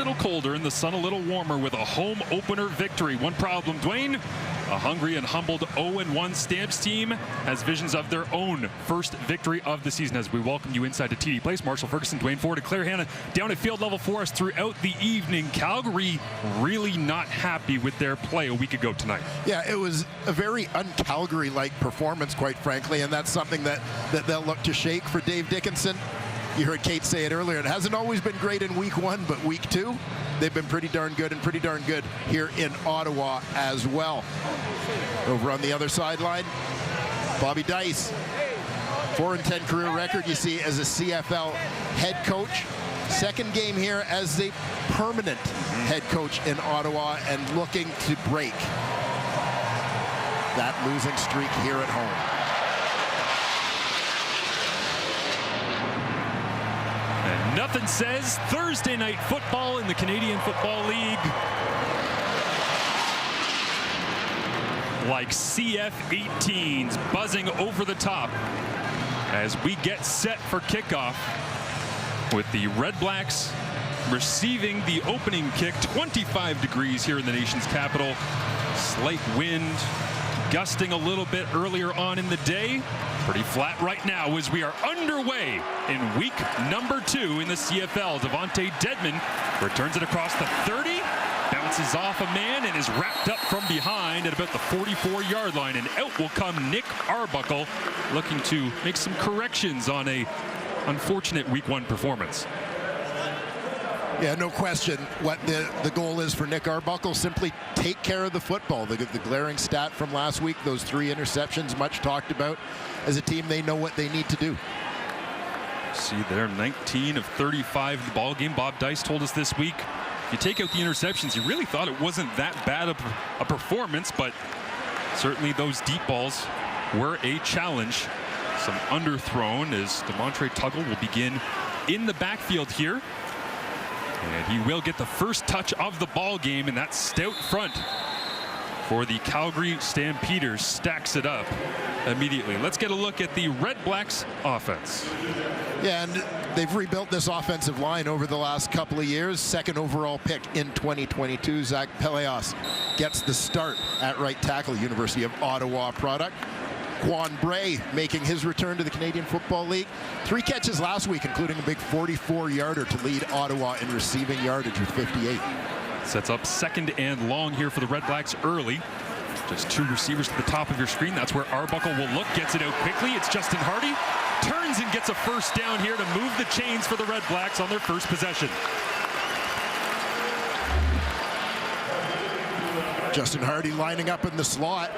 little colder and the sun a little warmer with a home opener victory. One problem, Dwayne, a hungry and humbled 0-1 Stamps team has visions of their own first victory of the season. As we welcome you inside to TD Place, Marshall Ferguson, Dwayne Ford, and Claire Hanna down at field level for us throughout the evening. Calgary really not happy with their play a week ago tonight. Yeah, it was a very un-Calgary-like performance, quite frankly, and that's something that they'll look to shake for Dave Dickinson. You heard Kate say it earlier. It hasn't always been great in week 1, but week 2, they've been pretty darn good, and pretty darn good here in Ottawa as well. Over on the other sideline, Bobby Dice, 4-10 career record, you see, as a CFL head coach. Second game here as the permanent head coach in Ottawa and looking to break that losing streak here at home. And nothing says Thursday night football in the Canadian Football League like CF18s buzzing over the top as we get set for kickoff with the Red Blacks receiving the opening kick. 25 degrees here in the nation's capital. Slight wind gusting a little bit earlier on in the day. Pretty flat right now as we are underway in week number 2 in the CFL. Devontae Dedmon returns it across the 30, bounces off a man and is wrapped up from behind at about the 44-yard line, and out will come Nick Arbuckle, looking to make some corrections on a unfortunate week 1 performance. Yeah, no question what the goal is for Nick Arbuckle. Simply take care of the football. The glaring stat from last week, those 3 interceptions, much talked about. As a team, they know what they need to do. See there, 19 of 35 in the ball game. Bob Dice told us this week, if you take out the interceptions, he really thought it wasn't that bad of a performance, but certainly those deep balls were a challenge. Some underthrown as Demontre Tuggle will begin in the backfield here. And he will get the first touch of the ball game, and that stout front for the Calgary Stampeders stacks it up immediately. Let's get a look at the Red Blacks offense. Yeah, and they've rebuilt this offensive line over the last couple of years. Second overall pick in 2022. Zach Peleos gets the start at right tackle, University of Ottawa product. Quan Bray making his return to the Canadian Football League. 3 catches last week, including a big 44-yarder to lead Ottawa in receiving yardage with 58. Sets up second and long here for the Red Blacks early. Just 2 receivers to the top of your screen. That's where Arbuckle will look, gets it out quickly. It's Justin Hardy, turns and gets a first down here to move the chains for the Red Blacks on their first possession. Justin Hardy lining up in the slot.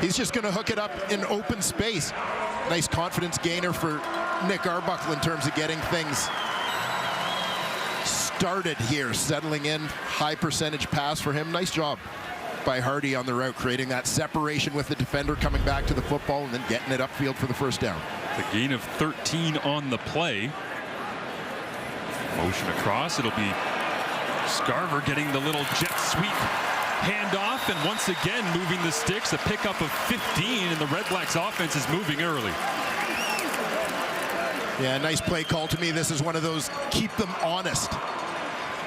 He's just going to hook it up in open space. Nice confidence gainer for Nick Arbuckle in terms of getting things started here. Settling in, high percentage pass for him. Nice job by Hardy on the route, creating that separation with the defender coming back to the football and then getting it upfield for the first down. The gain of 13 on the play. Motion across. It'll be Scarver getting the little jet sweep handoff, and once again moving the sticks. A pickup of 15, and the Red Blacks offense is moving early. Yeah, nice play call to me. This is one of those keep them honest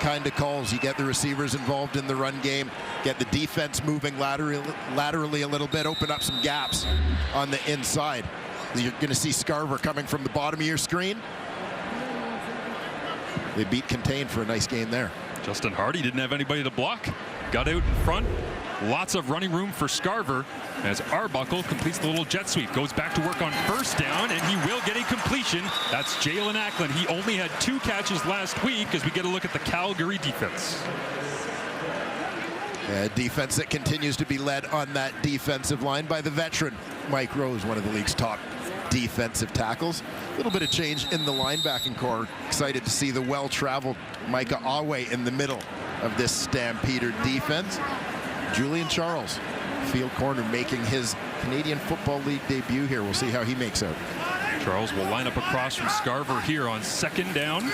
kind of calls. You get the receivers involved in the run game, get the defense moving laterally a little bit, open up some gaps on the inside. You're going to see Scarver coming from the bottom of your screen. They beat contained for a nice gain there. Justin Hardy didn't have anybody to block. Got out in front. Lots of running room for Scarver as Arbuckle completes the little jet sweep. Goes back to work on first down, and he will get a completion. That's Jalen Ackland. He only had 2 catches last week as we get a look at the Calgary defense. Defense that continues to be led on that defensive line by the veteran Mike Rose, one of the league's top defensive tackles. A little bit of change in the linebacking core. Excited to see the well-traveled Micah Awe in the middle of this Stampeder defense. Julian Charles, field corner, making his Canadian Football League debut here. We'll see how he makes out. Charles will line up across from Scarver here on second down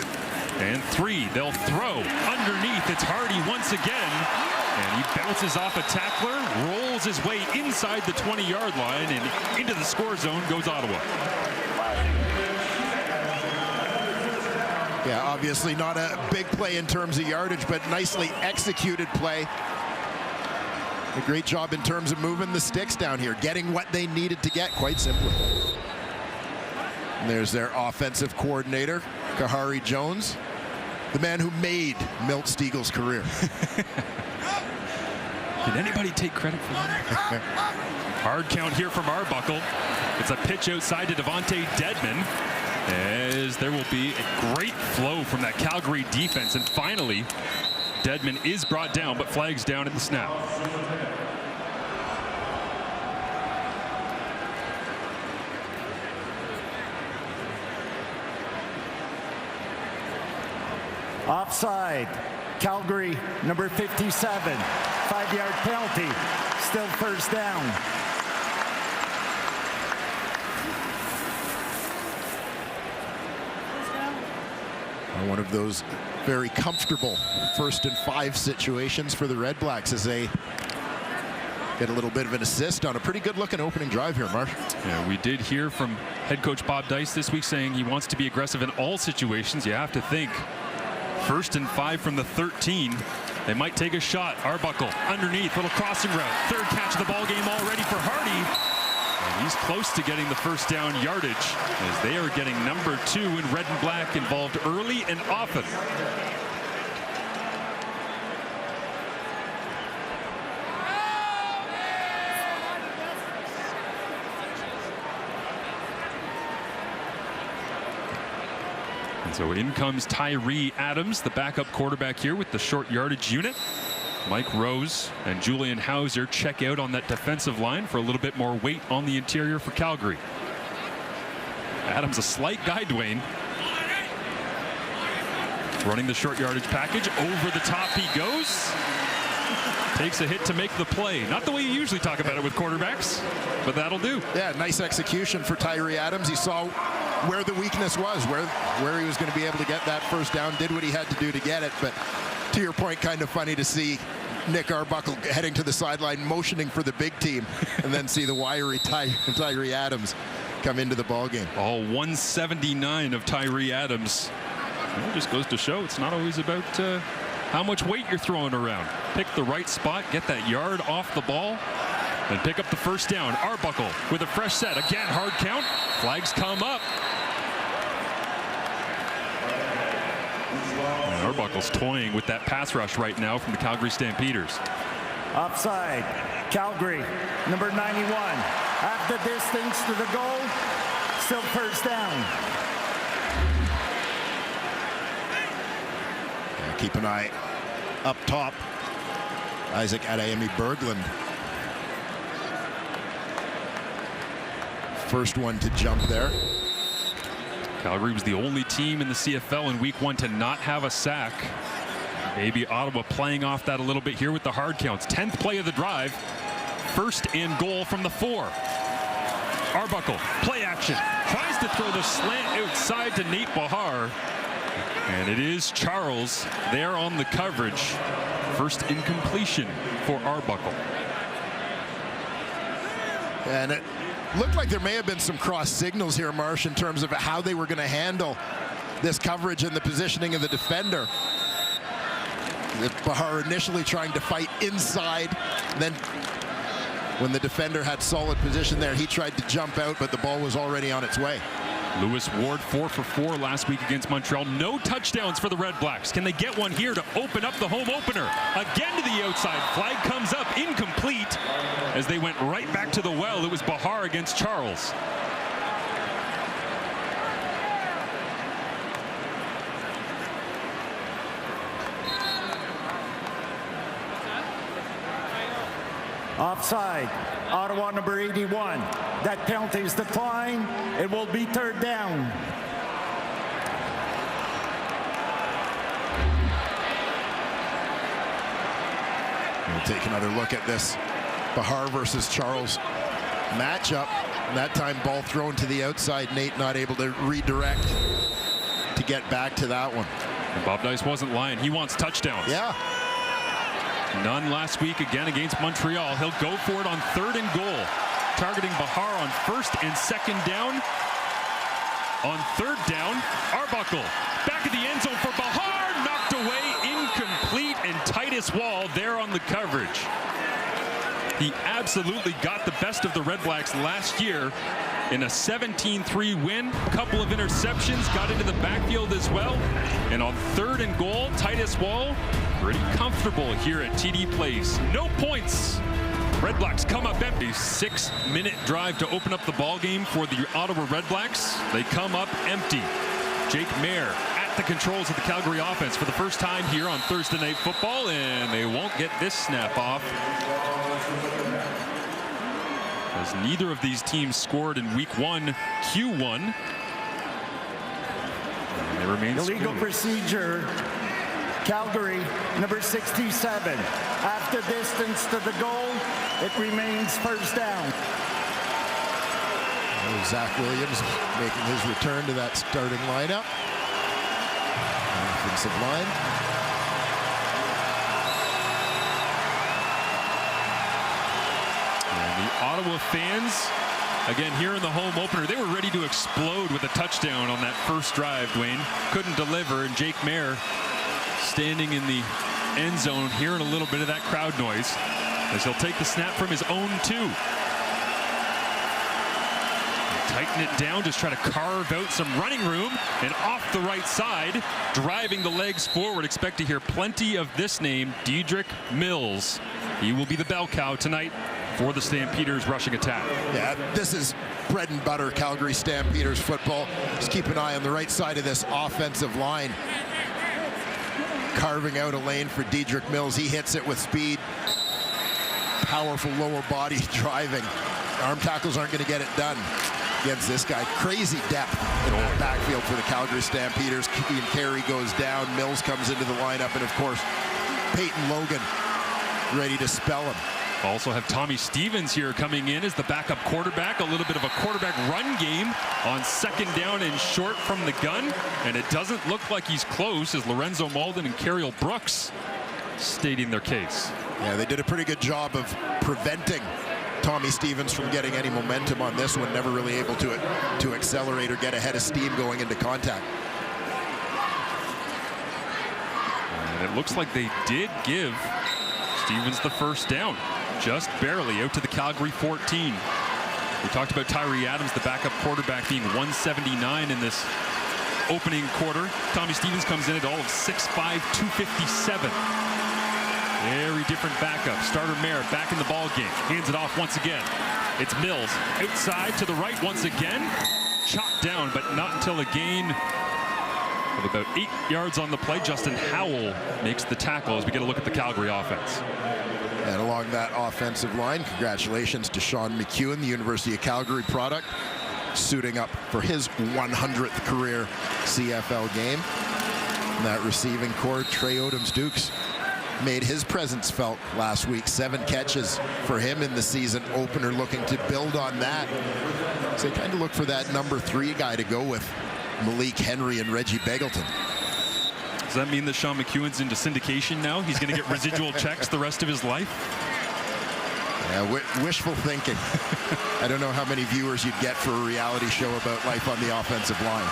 and 3. They'll throw underneath. It's Hardy once again, and he bounces off a tackler, rolls his way inside the 20-yard line, and into the score zone goes Ottawa. Yeah, obviously not a big play in terms of yardage, but nicely executed play. A great job in terms of moving the sticks down here, getting what they needed to get, quite simply. And there's their offensive coordinator, Kahari Jones, the man who made Milt Stiegel's career. Did anybody take credit for that? Hard count here from Arbuckle. It's a pitch outside to Devontae Dedman, as there will be a great flow from that Calgary defense. And finally, Dedman is brought down, but flags down at the snap. Offside. Calgary, number 57. 5-yard penalty. Still first down. One of those very comfortable 1st and 5 situations for the Red Blacks as they get a little bit of an assist on a pretty good looking opening drive here, Marsh. Yeah, we did hear from head coach Bob Dice this week saying he wants to be aggressive in all situations. You have to think 1st and 5 from the 13. They might take a shot. Arbuckle underneath, little crossing route. 3rd catch of the ball game already for Hardy. And he's close to getting the first down yardage as they are getting number 2 in red and black involved early and often. And so in comes Tyree Adams, the backup quarterback here with the short yardage unit. Mike Rose and Julian Hauser check out on that defensive line for a little bit more weight on the interior for Calgary. Adams a slight guy, Dwayne. Running the short yardage package. Over the top he goes. Takes a hit to make the play. Not the way you usually talk about it with quarterbacks, but that'll do. Yeah, nice execution for Tyree Adams. He saw where the weakness was, where he was going to be able to get that first down, did what he had to do to get it. But to your point, kind of funny to see Nick Arbuckle heading to the sideline, motioning for the big team, and then see the wiry Tyree Adams come into the ballgame. All 179 of Tyree Adams. Well, it just goes to show it's not always about how much weight you're throwing around. Pick the right spot, get that yard off the ball, and pick up the first down. Arbuckle with a fresh set. Again, hard count. Flags come up. And Arbuckle's toying with that pass rush right now from the Calgary Stampeders. Offside. Calgary, number 91. Half the distance to the goal. Still first down. Keep an eye up top. Isaac Adeyemi Berglund. First one to jump there. Calgary was the only team in the CFL in week 1 to not have a sack. Maybe Ottawa playing off that a little bit here with the hard counts. 10th play of the drive. 1st and goal from the 4. Arbuckle, play action. Tries to throw the slant outside to Nate Bahar. And it is Charles there on the coverage. First incompletion for Arbuckle. And it looked like there may have been some cross signals here, Marsh, in terms of how they were going to handle this coverage and the positioning of the defender. Bahar initially trying to fight inside, then when the defender had solid position there, he tried to jump out, but the ball was already on its way. Lewis Ward 4 for 4 last week against Montreal. No touchdowns for the Red Blacks. Can they get one here to open up the home opener? Again to the outside. Flag comes up incomplete as they went right back to the well. It was Bahar against Charles. Offside. Ottawa, number 81. That penalty is declined. It will be 3rd down. We'll take another look at this Bahar versus Charles matchup. That time ball thrown to the outside. Nate not able to redirect to get back to that one. And Bob Dice wasn't lying. He wants touchdowns. Yeah. None last week again against Montreal. He'll go for it on 3rd and goal. Targeting Bahar on 1st and 2nd down. on third down. Arbuckle back of the end zone for Bahar, knocked away, incomplete, and Titus Wall there on the coverage. He absolutely got the best of the Red Blacks last year in a 17-3 win. Couple of interceptions, got into the backfield as well. And on third and goal, Titus Wall pretty comfortable here at TD Place. No points. Red Blacks come up empty. 6-minute drive to open up the ball game for the Ottawa Red Blacks. They come up empty. Jake Mayer at the controls of the Calgary offense for the first time here on Thursday Night Football, and they won't get this snap off, as neither of these teams scored in week 1, Q1. And they remain illegal scoreless. Procedure. Calgary, number 67. After distance to the goal, it remains first down. Zach Williams making his return to that starting lineup. Offensive line. And the Ottawa fans, again here in the home opener, they were ready to explode with a touchdown on that first drive, Dwayne. Couldn't deliver, and Jake Mayer standing in the end zone, hearing a little bit of that crowd noise, as he'll take the snap from his own 2. Tighten it down, just try to carve out some running room, and off the right side, driving the legs forward. Expect to hear plenty of this name, Dedrick Mills. He will be the bell cow tonight for the Stampeders rushing attack. Yeah, this is bread and butter Calgary Stampeders football. Just keep an eye on the right side of this offensive line. Carving out a lane for Dedrick Mills. He hits it with speed. Powerful lower body driving. Arm tackles aren't going to get it done against this guy. Crazy depth in that backfield for the Calgary Stampeders. Ian Carey goes down. Mills comes into the lineup. And, of course, Peyton Logan ready to spell him. Also have Tommy Stevens here coming in as the backup quarterback. A little bit of a quarterback run game on second down and short from the gun. And it doesn't look like he's close, as Lorenzo Malden and Cariel Brooks stating their case. Yeah, they did a pretty good job of preventing Tommy Stevens from getting any momentum on this one. Never really able to accelerate or get ahead of steam going into contact. And it looks like they did give Stevens the first down, just barely out to the Calgary 14. We talked about Tyree Adams, the backup quarterback, being 179 in this opening quarter. Tommy Stevens comes in at all of 6'5", 257. Very different backup. Starter Mayer back in the ball game. Hands it off once again. It's Mills outside to the right once again. Chopped down, but not until a gain of about 8 yards on the play. Justin Howell makes the tackle as we get a look at the Calgary offense. And along that offensive line, congratulations to Sean McEwen, the University of Calgary product, suiting up for his 100th career CFL game. And that receiving core, Trey Odoms-Dukes, made his presence felt last week. 7 catches for him in the season opener, looking to build on that. So they kind of look for that number 3 guy to go with Malik Henry and Reggie Begelton. Does that mean that Sean McEwen's into syndication now? He's going to get residual checks the rest of his life? Yeah, wishful thinking. I don't know how many viewers you'd get for a reality show about life on the offensive line.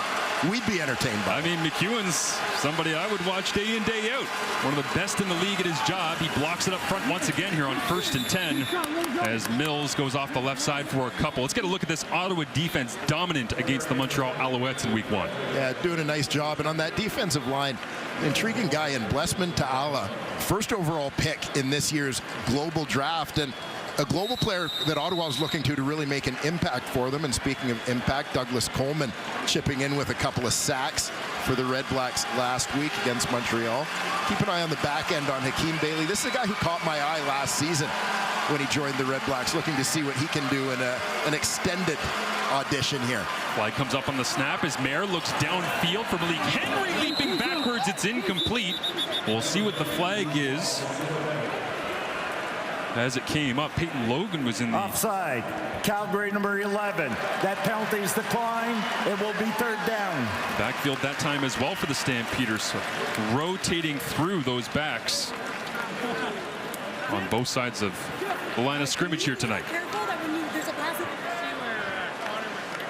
We'd be entertained by it. I mean, McEwen's somebody I would watch day in, day out. One of the best in the league at his job. He blocks it up front once again here on 1st and 10 as Mills goes off the left side for a couple. Let's get a look at this Ottawa defense, dominant against the Montreal Alouettes in week 1. Yeah, doing a nice job. And on that defensive line, intriguing guy in Blessman Ta'ala, first overall pick in this year's global draft, and a global player that Ottawa is looking to really make an impact for them. And speaking of impact, Douglas Coleman chipping in with a couple of sacks for the Red Blacks last week against Montreal. Keep an eye on the back end on Hakeem Bailey. This is a guy who caught my eye last season when he joined the Red Blacks, looking to see what he can do in an extended audition here. Flag comes up on the snap as Mayer looks downfield for Malik Henry, leaping backwards. It's incomplete. We'll see what the flag is. As it came up, Peyton Logan was in the offside. Calgary number 11. That penalty is declined. It will be third down. Backfield that time as well for the Stampeders. So rotating through those backs on both sides of the line of scrimmage here tonight.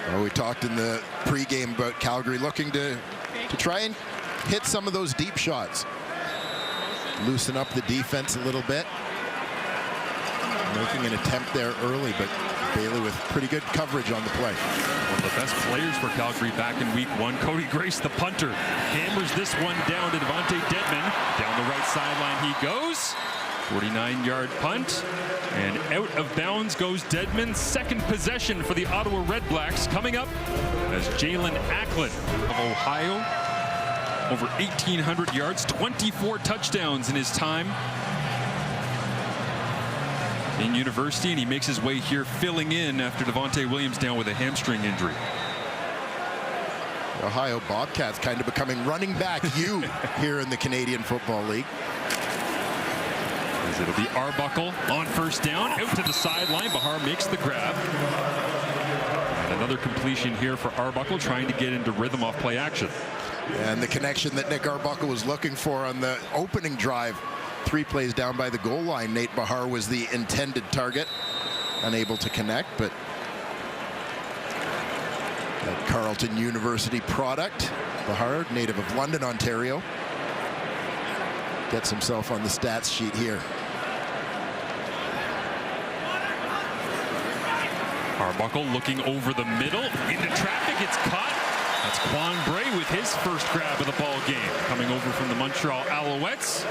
Well, we talked in the pregame about Calgary looking to try and hit some of those deep shots. Loosen up the defense a little bit. Making an attempt there early, but Bailey with pretty good coverage on the play. One of the best players for Calgary back in week 1. Cody Grace, the punter, hammers this one down to Devontae Dedman. Down the right sideline he goes. 49-yard punt. And out of bounds goes Dedman. Second possession for the Ottawa REDBLACKS coming up as Jalen Acklin of Ohio. Over 1,800 yards, 24 touchdowns in his time in university, and he makes his way here filling in after Devontae Williams down with a hamstring injury. The Ohio Bobcats kind of becoming running back you here in the Canadian Football League. As it'll be Arbuckle on first down, out to the sideline. Bahar makes the grab. And another completion here for Arbuckle, trying to get into rhythm off play action. And the connection that Nick Arbuckle was looking for on the opening drive. 3 plays down by the goal line. Nate Bahar was the intended target. Unable to connect, but that Carleton University product. Bahar, native of London, Ontario, gets himself on the stats sheet here. Arbuckle looking over the middle into traffic. It's caught. That's Quan Bray with his first grab of the ball game, coming over from the Montreal Alouettes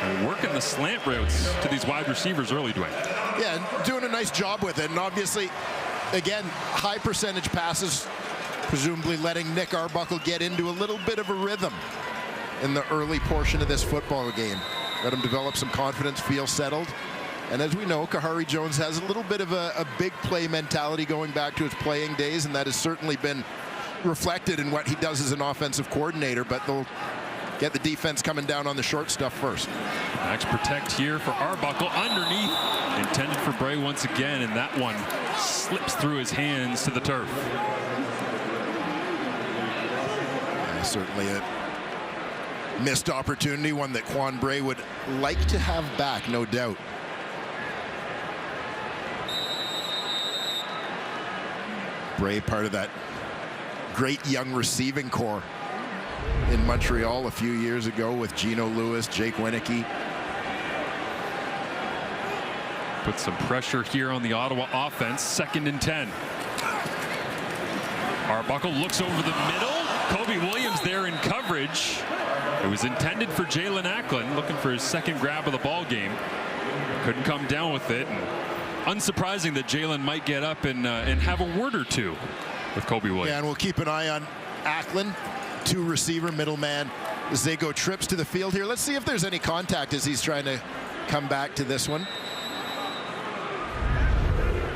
and working the slant routes to these wide receivers early, Dwayne. Yeah, doing a nice job with it, and obviously, again, high percentage passes, presumably letting Nick Arbuckle get into a little bit of a rhythm in the early portion of this football game. Let him develop some confidence, feel settled. And as we know, Kahari Jones has a little bit of a big play mentality going back to his playing days, and that has certainly been reflected in what he does as an offensive coordinator, but they'll get the defense coming down on the short stuff first. Max protect here for Arbuckle underneath, intended for Bray once again, and that one slips through his hands to the turf. Certainly a missed opportunity, one that Quan Bray would like to have back, no doubt. Bray, part of that great young receiving core in Montreal a few years ago with Geno Lewis, Jake Winicky. Put some pressure here on the Ottawa offense. 2nd and 10. Arbuckle looks over the middle. Kobe Williams there in coverage. It was intended for Jalen Acklin, looking for his second grab of the ball game. Couldn't come down with it. And unsurprising that Jalen might get up and have a word or two with Kobe Williams. Yeah, and we'll keep an eye on Acklin, 2 receiver, middleman, as they go trips to the field here. Let's see if there's any contact as he's trying to come back to this one.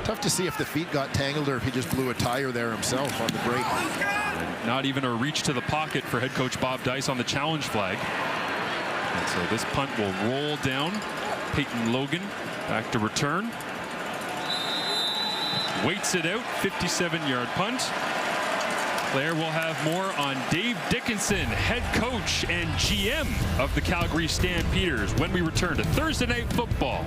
Tough to see if the feet got tangled or if he just blew a tire there himself on the break. And not even a reach to the pocket for head coach Bob Dice on the challenge flag. And so this punt will roll down. Peyton Logan back to return. Waits it out, 57-yard punt. Claire will have more on Dave Dickinson, head coach and GM of the Calgary Stampeders, when we return to Thursday Night Football.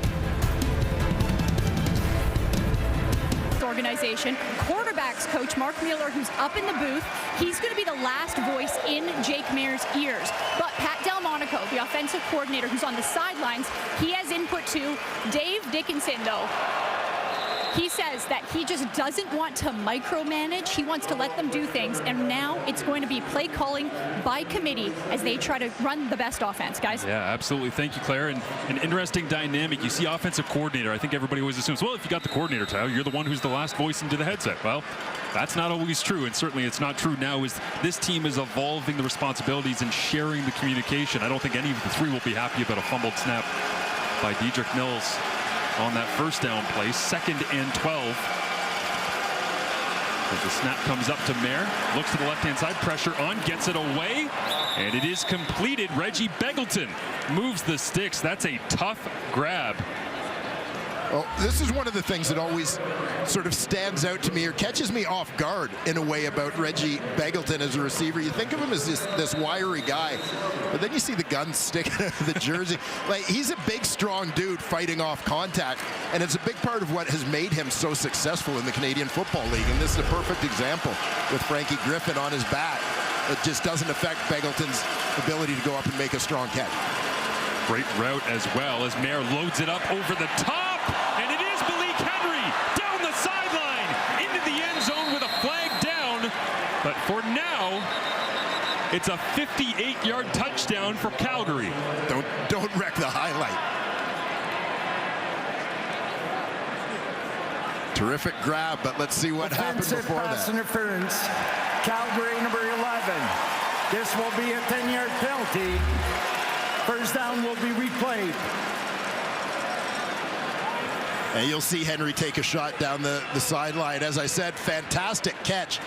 Organization. Quarterbacks coach Mark Mueller, who's up in the booth, he's going to be the last voice in Jake Maier's ears. But Pat Delmonico, the offensive coordinator who's on the sidelines, he has input too. Dave Dickinson, though, he says that he just doesn't want to micromanage. He wants to let them do things. And now it's going to be play calling by committee as they try to run the best offense, guys. Yeah, absolutely. Thank you, Claire. And an interesting dynamic. You see offensive coordinator. I think everybody always assumes, well, if you got the coordinator title, you're the one who's the last voice into the headset. Well, that's not always true. And certainly it's not true now as this team is evolving the responsibilities and sharing the communication. I don't think any of the 3 will be happy about a fumbled snap by Dedrick Mills on that first down play. 2nd and 12. As the snap comes up to Mayer, looks to the left-hand side, pressure on, gets it away, and it is completed. Reggie Beggleton moves the sticks. That's a tough grab Well, this is one of the things that always sort of stands out to me or catches me off guard in a way about Reggie Begelton as a receiver. You think of him as this wiry guy, but then you see the gun sticking out of the jersey. Like, he's a big, strong dude fighting off contact, and it's a big part of what has made him so successful in the Canadian Football League. And this is a perfect example with Frankie Griffin on his back. It just doesn't affect Begelton's ability to go up and make a strong catch. Great route as well as Mayer loads it up over the top, and it is Malik Henry down the sideline into the end zone with a flag down. But for now, it's a 58-yard touchdown for Calgary. Don't wreck the highlight. Terrific grab, but let's see what happened before pass that. Interference. Calgary, number 11. This will be a 10-yard penalty. First down will be replayed. And you'll see Henry take a shot down the sideline. As I said, fantastic catch,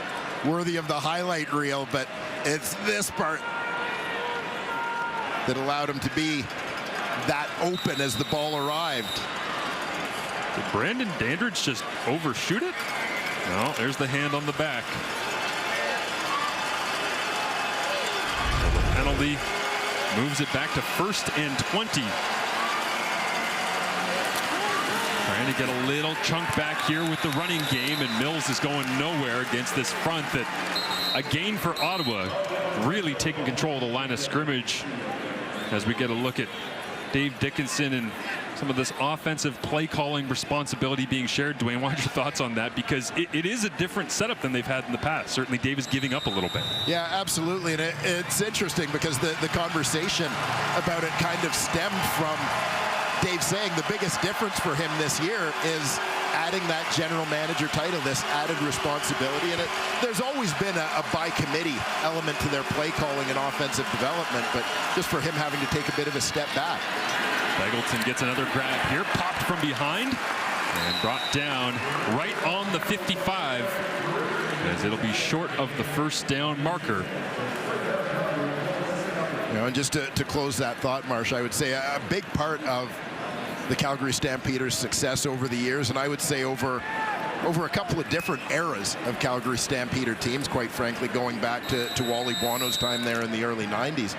worthy of the highlight reel, but it's this part that allowed him to be that open as the ball arrived. Did Brandon Dandridge just overshoot it? No, there's the hand on the back. So the penalty moves it back to 1st and 20. Trying to get a little chunk back here with the running game, and Mills is going nowhere against this front. That a gain for Ottawa, really taking control of the line of scrimmage as we get a look at Dave Dickinson and some of this offensive play calling responsibility being shared. Dwayne, what are your thoughts on that? Because it is a different setup than they've had in the past. Certainly Dave is giving up a little bit. Yeah, absolutely. And it's interesting because the conversation about it kind of stemmed from Dave saying the biggest difference for him this year is adding that general manager title, this added responsibility. And there's always been a by committee element to their play calling and offensive development, but just for him having to take a bit of a step back. Begelton gets another grab here, popped from behind and brought down right on the 55 as it'll be short of the first down marker. You know, and just to close that thought, Marsh, I would say a big part of the Calgary Stampeders' success over the years, and I would say over a couple of different eras of Calgary Stampeder teams, quite frankly, going back to Wally Buono's time there in the early 90s.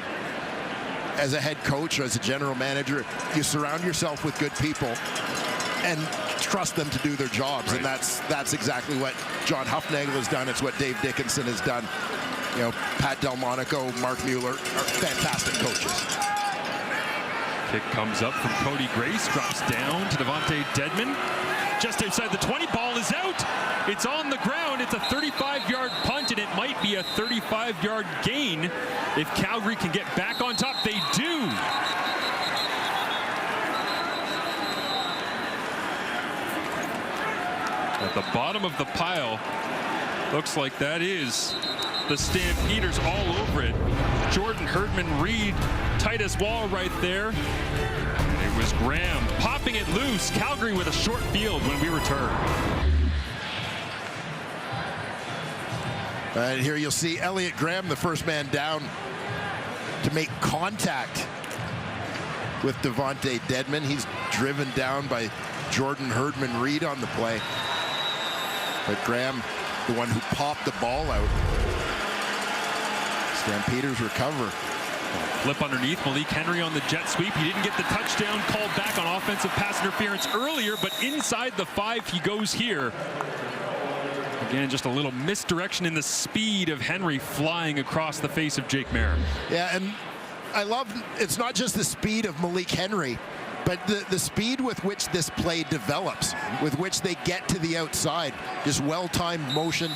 As a head coach or as a general manager, you surround yourself with good people and trust them to do their jobs. Right. And that's exactly what John Huffnagel has done. It's what Dave Dickinson has done. You know, Pat Delmonico, Mark Mueller are fantastic coaches. Kick comes up from Cody Grace, drops down to Devontae Dedman. Just outside the 20, ball is out. It's on the ground. It's a 35-yard punt, and it might be a 35-yard gain if Calgary can get back on top. They do. At the bottom of the pile, looks like that is the Stampeders all over it. Jordan Herdman-Reed, Titus Wall right there. It was Graham popping it loose. Calgary with a short field when we return. And here you'll see Elliott Graham, the first man down to make contact with Devontae Dedman. He's driven down by Jordan Herdman-Reed on the play. But Graham, the one who popped the ball out. Stampeders recover. Flip underneath, Malik Henry on the jet sweep. He didn't get the touchdown called back on offensive pass interference earlier, but inside the 5 he goes here. Again, just a little misdirection in the speed of Henry flying across the face of Jake Mayer. Yeah, and I love, it's not just the speed of Malik Henry, but the speed with which this play develops, with which they get to the outside. Just well-timed motion,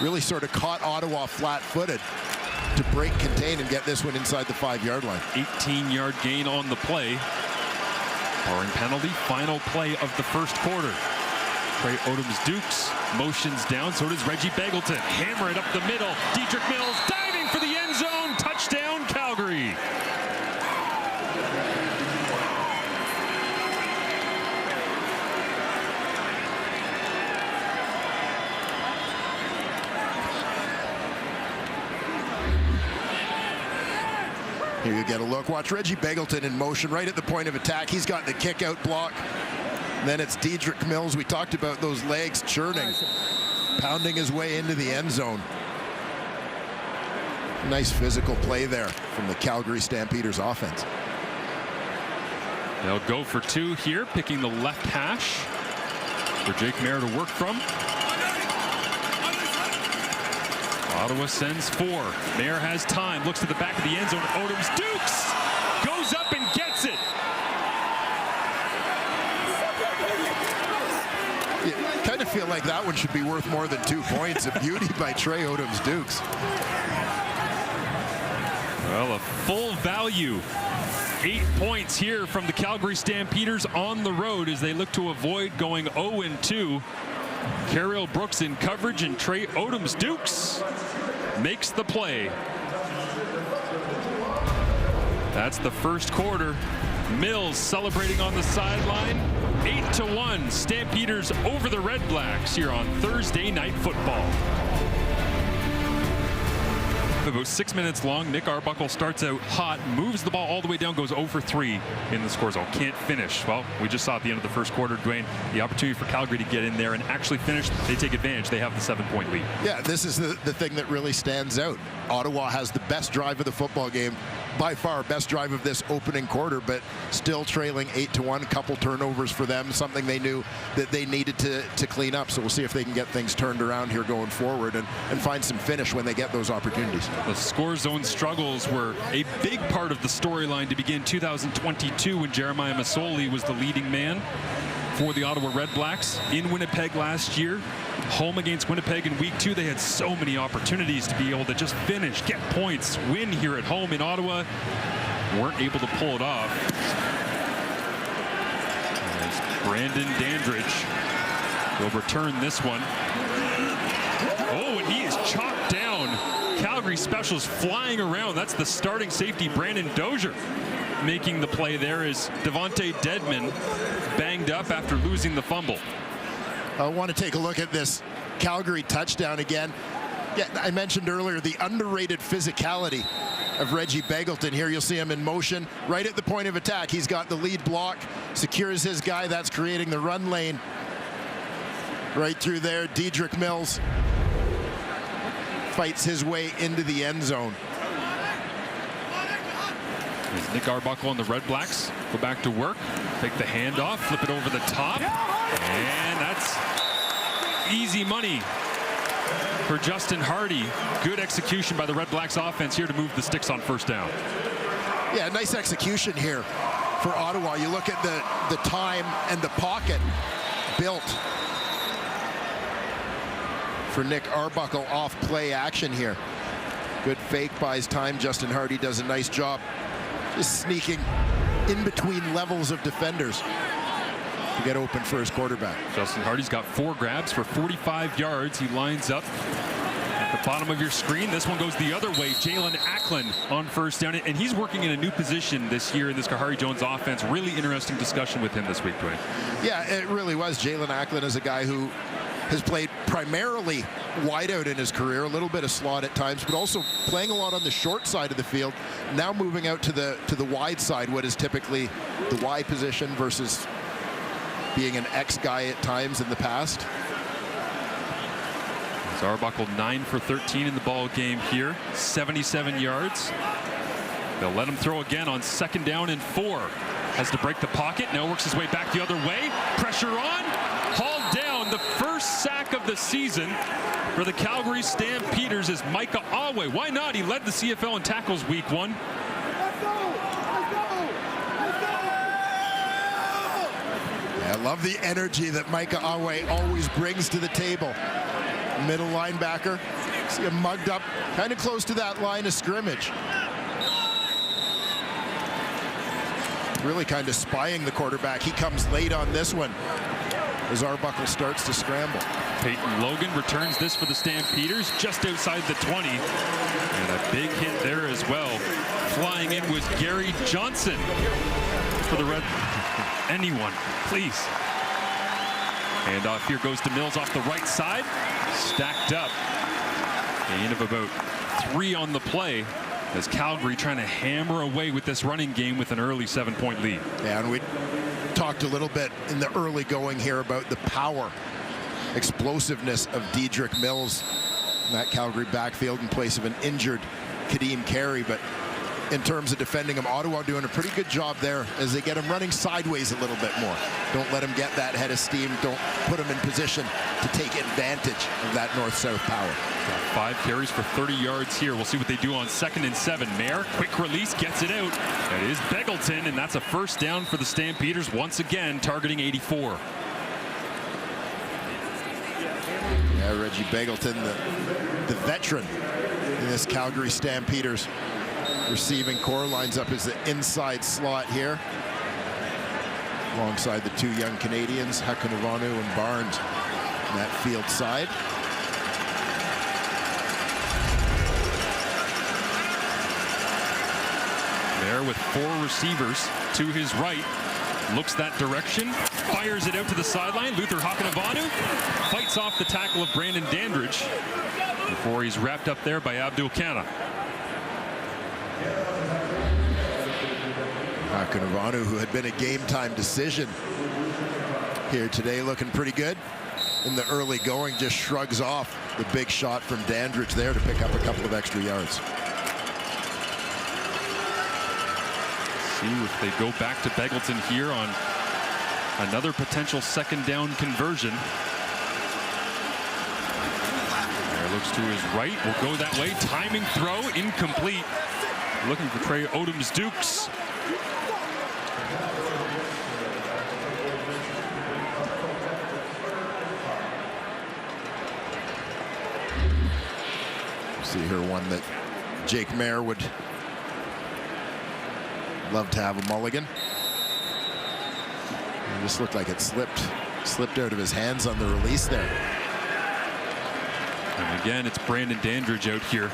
really sort of caught Ottawa flat-footed to break, contain, and get this one inside the 5-yard line. 18-yard gain on the play. Barring penalty, final play of the first quarter. Trey Odoms-Dukes motions down, so does Reggie Begelton. Hammer it up the middle. Dietrich Mills diving for the end zone. Touchdown, Calgary. Here you get a look. Watch Reggie Begelton in motion right at the point of attack. He's got the kick out block. And then it's Dedrick Mills. We talked about those legs churning, pounding his way into the end zone. Nice physical play there from the Calgary Stampeders offense. They'll go for 2 here, picking the left hash for Jake Maier to work from. Ottawa sends 4. Maier has time, looks to the back of the end zone. Odoms Dukes goes up and gets it. You kind of feel like that one should be worth more than 2 points. A beauty by Trey Odoms Dukes. Well, a full value. 8 points here from the Calgary Stampeders on the road as they look to avoid going 0-2. Carriel Brooks in coverage, and Trey Odoms Dukes makes the play. That's the first quarter. Mills celebrating on the sideline. 8-1, Stampeders over the Red Blacks here on Thursday Night Football. About 6 minutes long. Nick Arbuckle starts out hot, moves the ball all the way down, goes 0 for 3 in the score zone. Can't finish. Well, we just saw at the end of the first quarter, Dwayne, the opportunity for Calgary to get in there and actually finish. They take advantage. They have the 7-point lead. Yeah, this is the thing that really stands out. Ottawa has the best drive of the football game, by far best drive of this opening quarter, but still trailing 8-1. Couple turnovers for them, something they knew that they needed to clean up. So we'll see if they can get things turned around here going forward and find some finish when they get those opportunities. The score zone struggles were a big part of the storyline to begin 2022 when Jeremiah Masoli was the leading man for the Ottawa Red Blacks in Winnipeg last year. Home against Winnipeg in week 2, they had so many opportunities to be able to just finish, get points, win here at home in Ottawa. Weren't able to pull it off. As Brandon Dandridge will return this one. Oh, and he is chopped down. Calgary specials flying around. That's the starting safety, Brandon Dozier, making the play there as Devontae Dedman banged up after losing the fumble. I want to take a look at this Calgary touchdown again. Yeah, I mentioned earlier the underrated physicality of Reggie Begelton. Here you'll see him in motion right at the point of attack. He's got the lead block, secures his guy. That's creating the run lane right through there. Dedrick Mills fights his way into the end zone. As Nick Arbuckle and the Red Blacks go back to work, take the handoff, flip it over the top, and that's easy money for Justin Hardy. Good execution by the Red Blacks offense here to move the sticks on first down. Yeah, nice execution here for Ottawa. You look at the time and the pocket built for Nick Arbuckle off play action here. Good fake buys time. Justin Hardy does a nice job just sneaking in between levels of defenders to get open for his quarterback. Justin Hardy's got 4 grabs for 45 yards. He lines up at the bottom of your screen. This one goes the other way. Jalen Acklin on first down, and he's working in a new position this year in this Kahari Jones offense. Really interesting discussion with him this week, Dwayne. Yeah, it really was. Jalen Acklin is a guy who has played primarily wide out in his career, a little bit of slot at times, but also playing a lot on the short side of the field. Now moving out to the wide side, what is typically the Y position versus being an X guy at times in the past. Arbuckle 9 for 13 in the ball game here, 77 yards. They'll let him throw again on 2nd down and 4. Has to break the pocket, now works his way back the other way. Pressure on, hauled down. The first sack of the season for the Calgary Stampeders is Micah Awe. Why not? He led the CFL in tackles week 1. Yeah, I love the energy that Micah Awe always brings to the table. Middle linebacker. See him mugged up kind of close to that line of scrimmage. Really kind of spying the quarterback. He comes late on this one as Arbuckle starts to scramble. Peyton Logan returns this for the Stampeders just outside the 20. And a big hit there as well. Flying in was Gary Johnson for the Red. Anyone, please. Handoff here goes to Mills off the right side. Stacked up. Gain of about 3 on the play as Calgary trying to hammer away with this running game with an early 7-point lead. Yeah, and talked a little bit in the early going here about the power, explosiveness of Dedrick Mills in that Calgary backfield in place of an injured Kadeem Carey. But in terms of defending him, Ottawa doing a pretty good job there as they get him running sideways a little bit more. Don't let him get that head of steam. Don't put him in position to take advantage of that north-south power. 5 carries for 30 yards here. We'll see what they do on 2nd and 7. Mayer, quick release, gets it out. That is Begelton, and that's a first down for the Stampeders, once again targeting 84. Yeah, Reggie Begelton, the veteran in this Calgary Stampeders receiving core, lines up as the inside slot here alongside the 2 young Canadians, Hakunavanhu and Barnes, on that field side. There with 4 receivers to his right, looks that direction, fires it out to the sideline. Luther Hakunavanhu fights off the tackle of Brandon Dandridge before he's wrapped up there by Abdul Kana. Hakunavanhu, who had been a game-time decision here today, looking pretty good in the early going, just shrugs off the big shot from Dandridge there to pick up a couple of extra yards. See if they go back to Begelton here on another potential 2nd down conversion. There looks to his right, will go that way. Timing throw, incomplete. Looking for Trey Odoms-Dukes. See here one that Jake Mayer would love to have a mulligan. It just looked like it slipped out of his hands on the release there. And again, it's Brandon Dandridge out here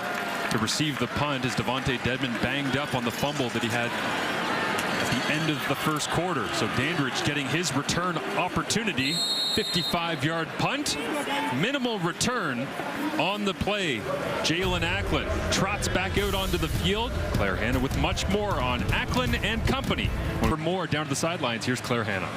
to receive the punt as Devontae Dedmon banged up on the fumble that he had at the end of the first quarter. So Dandridge getting his return opportunity. 55-yard punt. Minimal return on the play. Jalen Acklin trots back out onto the field. Claire Hanna with much more on Acklin and company. For more down to the sidelines, here's Claire Hanna.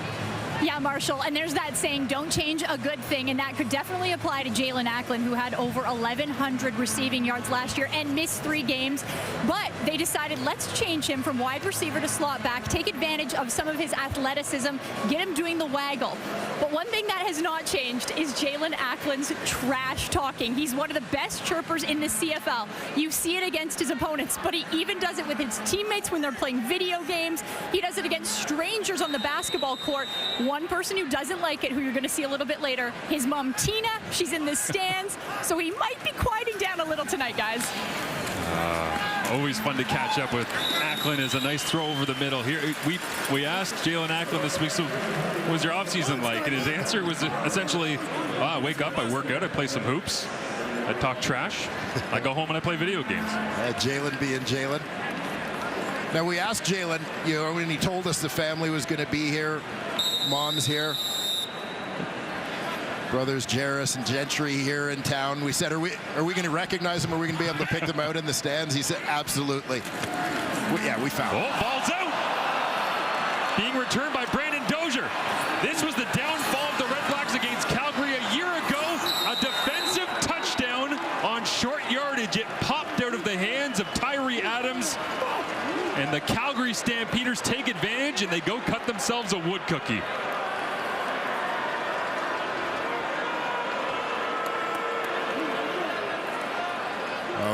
Yeah, Marshall, and there's that saying, don't change a good thing, and that could definitely apply to Jalen Acklin, who had over 1,100 receiving yards last year and missed 3 games. But they decided, let's change him from wide receiver to slot back, take advantage of some of his athleticism, get him doing the waggle. But one thing that has not changed is Jalen Acklin's trash talking. He's one of the best chirpers in the CFL. You see it against his opponents, but he even does it with his teammates when they're playing video games. He does it against strangers on the basketball court. One person who doesn't like it, who you're going to see a little bit later, his mom Tina. She's in the stands, so he might be quieting down a little tonight, guys. Always fun to catch up with. Acklin is a nice throw over the middle. Here we asked Jalen Acklin this week, so what was your offseason like? And his answer was essentially, I wake up, I work out, I play some hoops, I talk trash, I go home and I play video games. Jalen being Jalen. Now we asked Jalen, you know, when he told us the family was going to be here, mom's here, brothers Jarris and Gentry here in town. We said, are we going to recognize them? Are we going to be able to pick them out in the stands? He said, absolutely. Yeah, we found it. Ball's out. Being returned by Brandon Dozier. This was the downfall of the REDBLACKS against Calgary a year ago. A defensive touchdown on short yardage. It popped out of the hands of Tyree Adams. And the Calgary Stampeders take advantage, and they go cut themselves a wood cookie.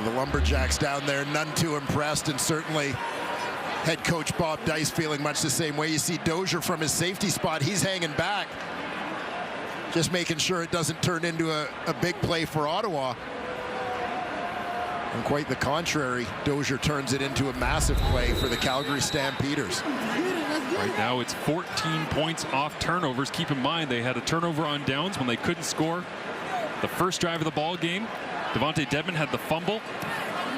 The Lumberjacks down there, none too impressed, and certainly head coach Bob Dice feeling much the same way. You see Dozier from his safety spot, he's hanging back, just making sure it doesn't turn into a big play for Ottawa. And quite the contrary, Dozier turns it into a massive play for the Calgary Stampeders. Right now it's 14 points off turnovers. Keep in mind they had a turnover on downs when they couldn't score the first drive of the ball game. Devontae Dedmon had the fumble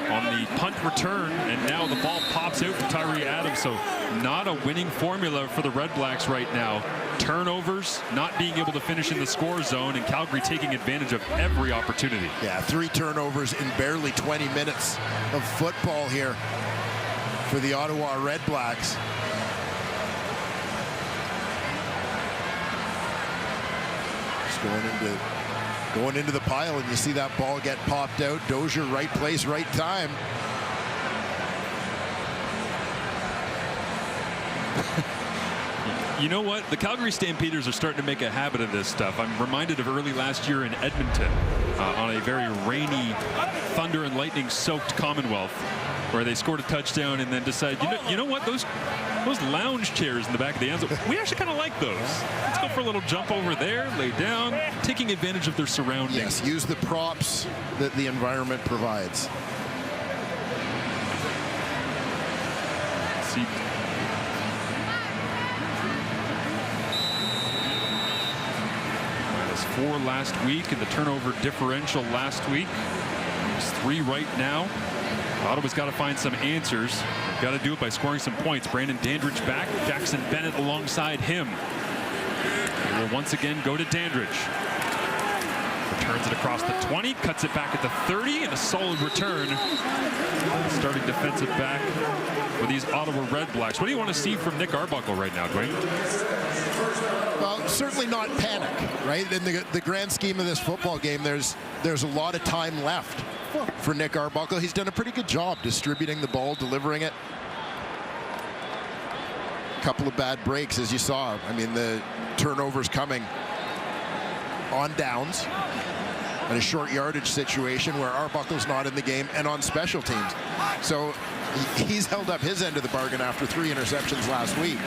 on the punt return, and now the ball pops out for Tyree Adams. So not a winning formula for the REDBLACKS right now. Turnovers, not being able to finish in the score zone, and Calgary taking advantage of every opportunity. Yeah, 3 turnovers in barely 20 minutes of football here for the Ottawa REDBLACKS. going into the pile, and you see that ball get popped out. Dozier, right place, right time. You know what? The Calgary Stampeders are starting to make a habit of this stuff. I'm reminded of early last year in Edmonton on a very rainy, thunder and lightning soaked Commonwealth, where they scored a touchdown and then decided, you know what, those lounge chairs in the back of the end zone, we actually kind of like those. Let's go for a little jump over there, lay down, taking advantage of their surroundings. Yes, use the props that the environment provides. See. -4 last week, and the turnover differential last week is 3 right now. Ottawa's got to find some answers. They've got to do it by scoring some points. Brandon Dandridge back, Jackson Bennett alongside him. He will once again go to Dandridge. Returns it across the 20, cuts it back at the 30, and a solid return. Starting defensive back for these Ottawa REDBLACKS. What do you want to see from Nick Arbuckle right now, Dwayne? Well, certainly not panic, right? In the grand scheme of this football game, there's a lot of time left for Nick Arbuckle. He's done a pretty good job distributing the ball, delivering it. A couple of bad breaks, as you saw. I mean, the turnovers coming on downs in a short yardage situation where Arbuckle's not in the game, and on special teams. So he's held up his end of the bargain after 3 interceptions last week.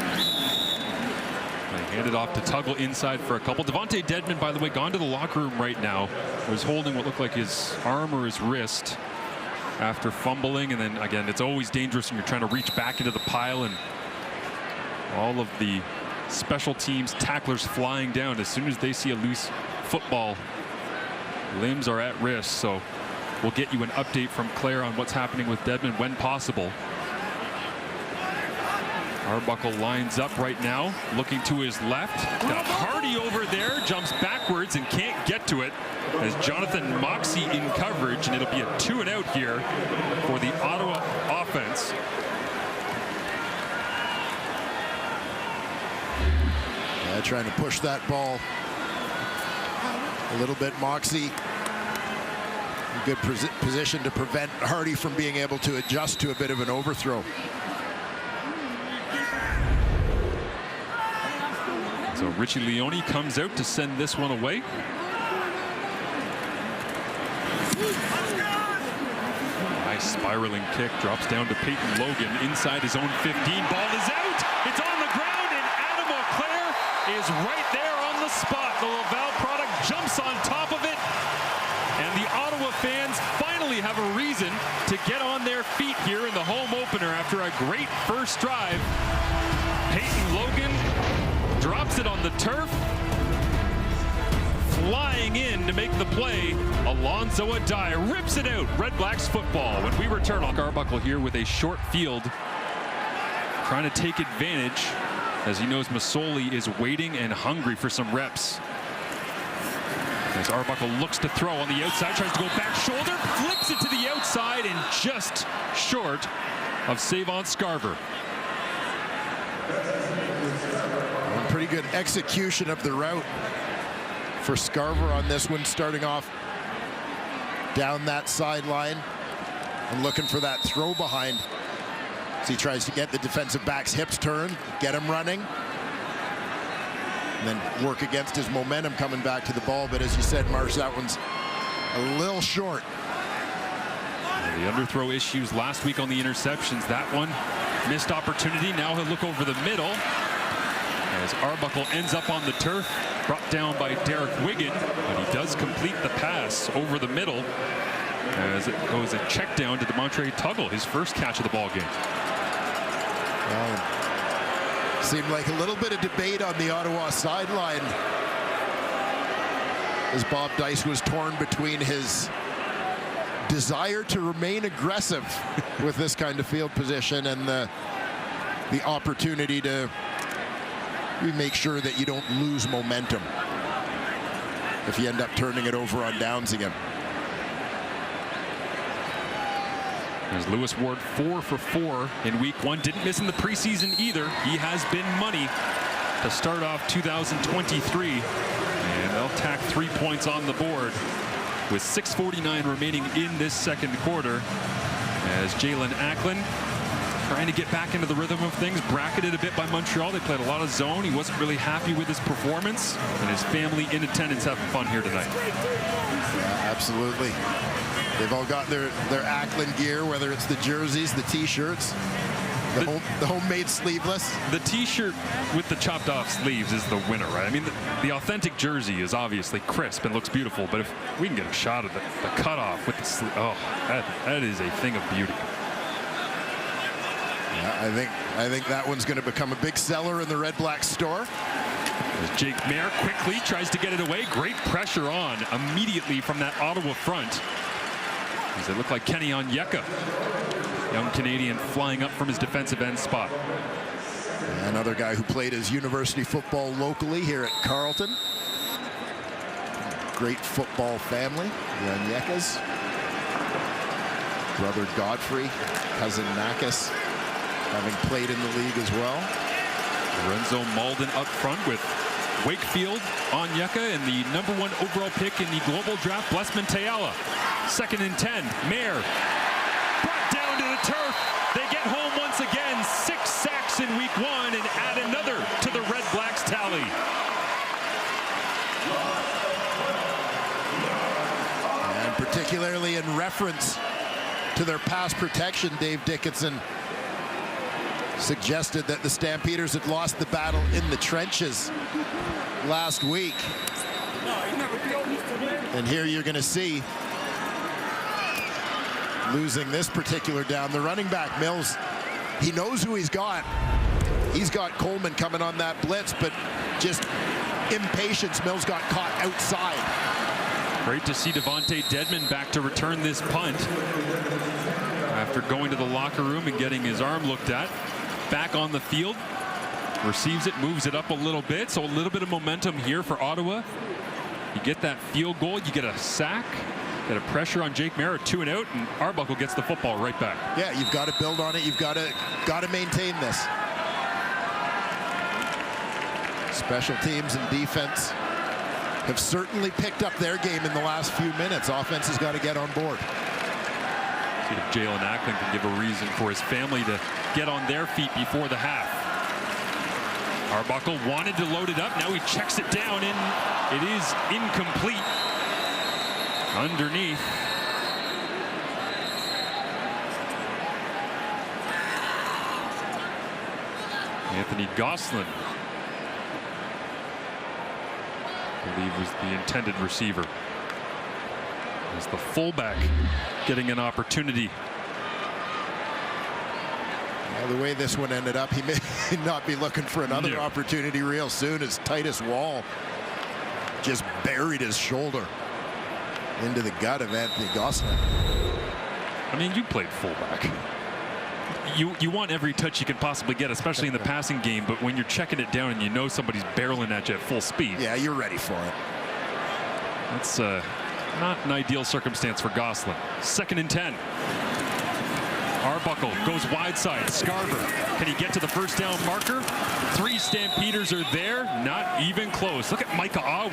They hand it off to Tuggle inside for a couple. Devontae Dedmon, by the way, gone to the locker room right now. Was holding what looked like his arm or his wrist after fumbling. And then, again, it's always dangerous when you're trying to reach back into the pile, and all of the special teams tacklers flying down as soon as they see a loose football. Limbs are at risk, so we'll get you an update from Claire on what's happening with Dedmon when possible. Arbuckle lines up right now, looking to his left. Got Hardy over there, jumps backwards and can't get to it as Jonathan Moxie in coverage, and it'll be a 2-and-out here for the Ottawa offense. Yeah, trying to push that ball a little bit. Moxie in good position to prevent Hardy from being able to adjust to a bit of an overthrow. So Richie Leone comes out to send this one away. Nice spiraling kick, drops down to Peyton Logan inside his own 15. Ball is out. It's on the ground, and Adam O'Clair is right there on the spot. The Laval product jumps on top of it, and the Ottawa fans finally have a reason to get on their feet here in the home opener after a great first drive. Peyton Logan drops it on the turf. Flying in to make the play, Alonzo Adai rips it out. REDBLACKS football. When we return, Arbuckle here with a short field, trying to take advantage as he knows Masoli is waiting and hungry for some reps. As Arbuckle looks to throw on the outside, tries to go back shoulder, flips it to the outside and just short of Savon Scarver. Pretty good execution of the route for Scarver on this one, starting off down that sideline and looking for that throw behind. So he tries to get the defensive back's hips turned, get him running, and then work against his momentum coming back to the ball. But as you said, Marsh, that one's a little short. The underthrow issues last week on the interceptions. That one, missed opportunity. Now he'll look over the middle as Arbuckle ends up on the turf, brought down by Derek Wigan, but he does complete the pass over the middle as it goes a check down to Demontre Tuggle, his first catch of the ball game. Seemed like a little bit of debate on the Ottawa sideline as Bob Dice was torn between his desire to remain aggressive with this kind of field position and the opportunity to make sure that you don't lose momentum if you end up turning it over on downs again. There's Lewis Ward 4 for 4 in week 1. Didn't miss in the preseason either. He has been money to start off 2023. And they'll tack 3 points on the board with 6:49 remaining in this second quarter, as Jalen Acklin trying to get back into the rhythm of things, bracketed a bit by Montreal. They played a lot of zone. He wasn't really happy with his performance, and his family in attendance having fun here tonight. Yeah, absolutely. They've all got their Acklin gear, whether it's the jerseys, the T-shirts, the homemade sleeveless. The T-shirt with the chopped off sleeves is the winner, right? I mean, the authentic jersey is obviously crisp and looks beautiful, but if we can get a shot of the cutoff with the sleeve, oh, that is a thing of beauty. Yeah, I think that one's going to become a big seller in the Red Black store. As Jake Mayer quickly tries to get it away. Great pressure on immediately from that Ottawa front. As they look like Kenny Onyeka, young Canadian flying up from his defensive end spot. Another guy who played his university football locally here at Carleton. Great football family, the Onyekas. Brother Godfrey, cousin Nakis, having played in the league as well. Lorenzo Malden up front with Wakefield, Onyeka, and the #1 overall pick in the global draft, Blessman Teala. 2nd and 10. Mayer brought down to the turf. They get home once again. 6 sacks in week 1 and add another to the Red Blacks tally. And particularly in reference to their pass protection, Dave Dickinson suggested that the Stampeders had lost the battle in the trenches last week. And here you're going to see, losing this particular down, the running back, Mills, he knows who he's got. He's got Coleman coming on that blitz, but just impatience, Mills got caught outside. Great to see Devontae Dedmon back to return this punt after going to the locker room and getting his arm looked at. Back on the field, receives it, moves it up a little bit, so a little bit of momentum here for Ottawa. You get that field goal, you get a sack, get a pressure on Jake Mayer, 2 and out, and Arbuckle gets the football right back. Yeah, you've got to build on it. You've got to maintain this. Special teams and defense have certainly picked up their game in the last few minutes. Offense has got to get on board. See if Jalen Acklin can give a reason for his family to get on their feet before the half. Arbuckle wanted to load it up. Now he checks it down, and it is incomplete. Underneath. Anthony Gosselin, I believe, was the intended receiver. As the fullback getting an opportunity. Well, the way this one ended up, he may not be looking for another opportunity real soon, as Titus Wall just buried his shoulder into the gut of Anthony Gosselin. I mean, you played fullback. You want every touch you can possibly get, especially in the passing game, but when you're checking it down and you know somebody's barreling at you at full speed. Yeah, you're ready for it. That's not an ideal circumstance for Gosselin. 2nd and 10. Arbuckle goes wide side. Scarver, can he get to the first down marker? 3 Stampeders are there, not even close. Look at Micah Awe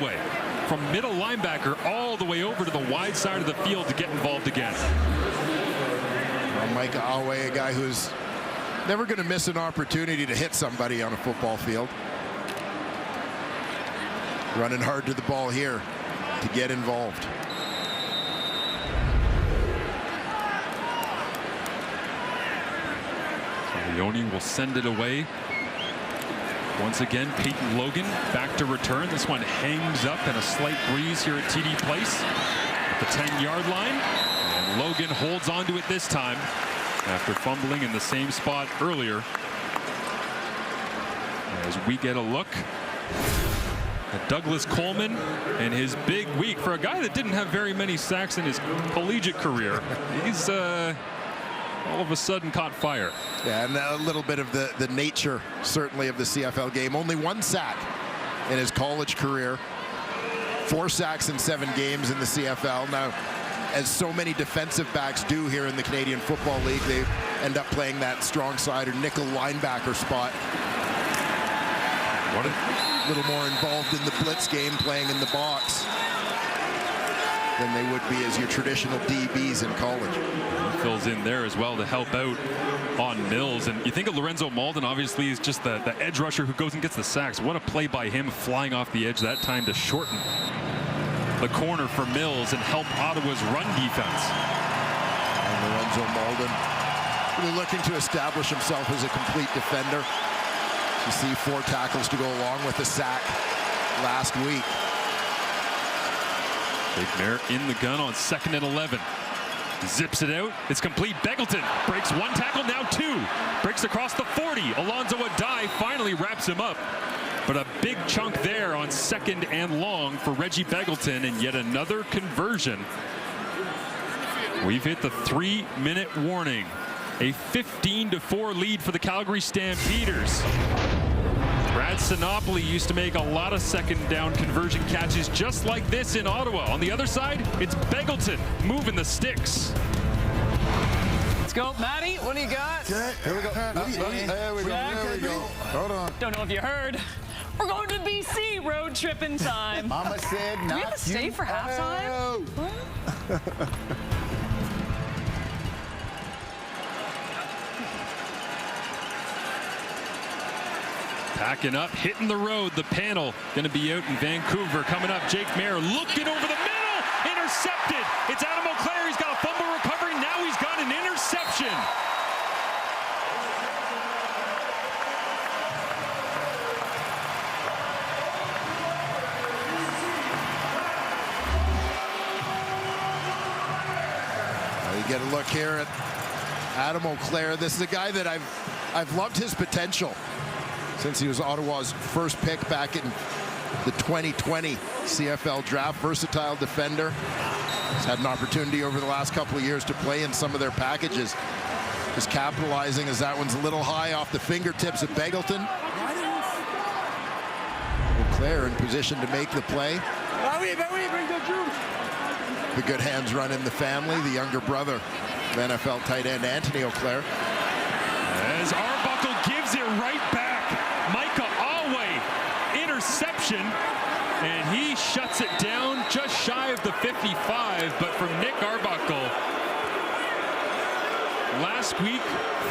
from middle linebacker all the way over to the wide side of the field to get involved again. Well, Micah Awe, a guy who's never going to miss an opportunity to hit somebody on a football field. Running hard to the ball here to get involved. Leone will send it away. Once again, Peyton Logan back to return. This one hangs up in a slight breeze here at TD Place at the 10-yard line. And Logan holds on to it this time after fumbling in the same spot earlier. As we get a look at Douglas Coleman and his big week for a guy that didn't have very many sacks in his collegiate career. He's all of a sudden caught fire. Yeah, and a little bit of the nature, certainly, of the CFL game. Only 1 sack in his college career. 4 sacks in 7 games in the CFL. Now, as so many defensive backs do here in the Canadian Football League, they end up playing that strong side or nickel linebacker spot. little more involved in the blitz game, playing in the box than they would be as your traditional DBs in college. He fills in there as well to help out on Mills. And you think of Lorenzo Malden, obviously, is just the edge rusher who goes and gets the sacks. What a play by him, flying off the edge that time to shorten the corner for Mills and help Ottawa's run defense. And Lorenzo Malden really looking to establish himself as a complete defender. You see 4 tackles to go along with the sack last week. Jake Mayer in the gun on 2nd and 11. Zips it out. It's complete. Begelton breaks 1 tackle, now 2. Breaks across the 40. Alonzo Adai finally wraps him up. But a big chunk there on 2nd and long for Reggie Begelton, and yet another conversion. We've hit the 3-minute warning. A 15-4 lead for the Calgary Stampeders. Brad Sinopoli used to make a lot of 2nd down conversion catches just like this in Ottawa. On the other side, it's Begelton moving the sticks. Let's go, Matty. What do you got? Okay, here we go. There we go. Hold on. Don't know if you heard. We're going to BC, road tripping time. Mama said not. Do we have to stay for halftime? Packing up, hitting the road. The panel going to be out in Vancouver. Coming up, Jake Mayer looking over the middle. Intercepted. It's Adam O'Clair. He's got a fumble recovery. Now he's got an interception. You get a look here at Adam O'Clair. This is a guy that I've loved his potential since he was Ottawa's first pick back in the 2020 CFL draft. Versatile defender. He's had an opportunity over the last couple of years to play in some of their packages. Just capitalizing as that one's a little high off the fingertips of Begelton. O'Clair in position to make the play. The good hands run in the family. The younger brother of NFL tight end Anthony O'Clair. As Arbuckle gives it right back. Micah Alway, interception, and he shuts it down just shy of the 55. But from Nick Arbuckle, last week,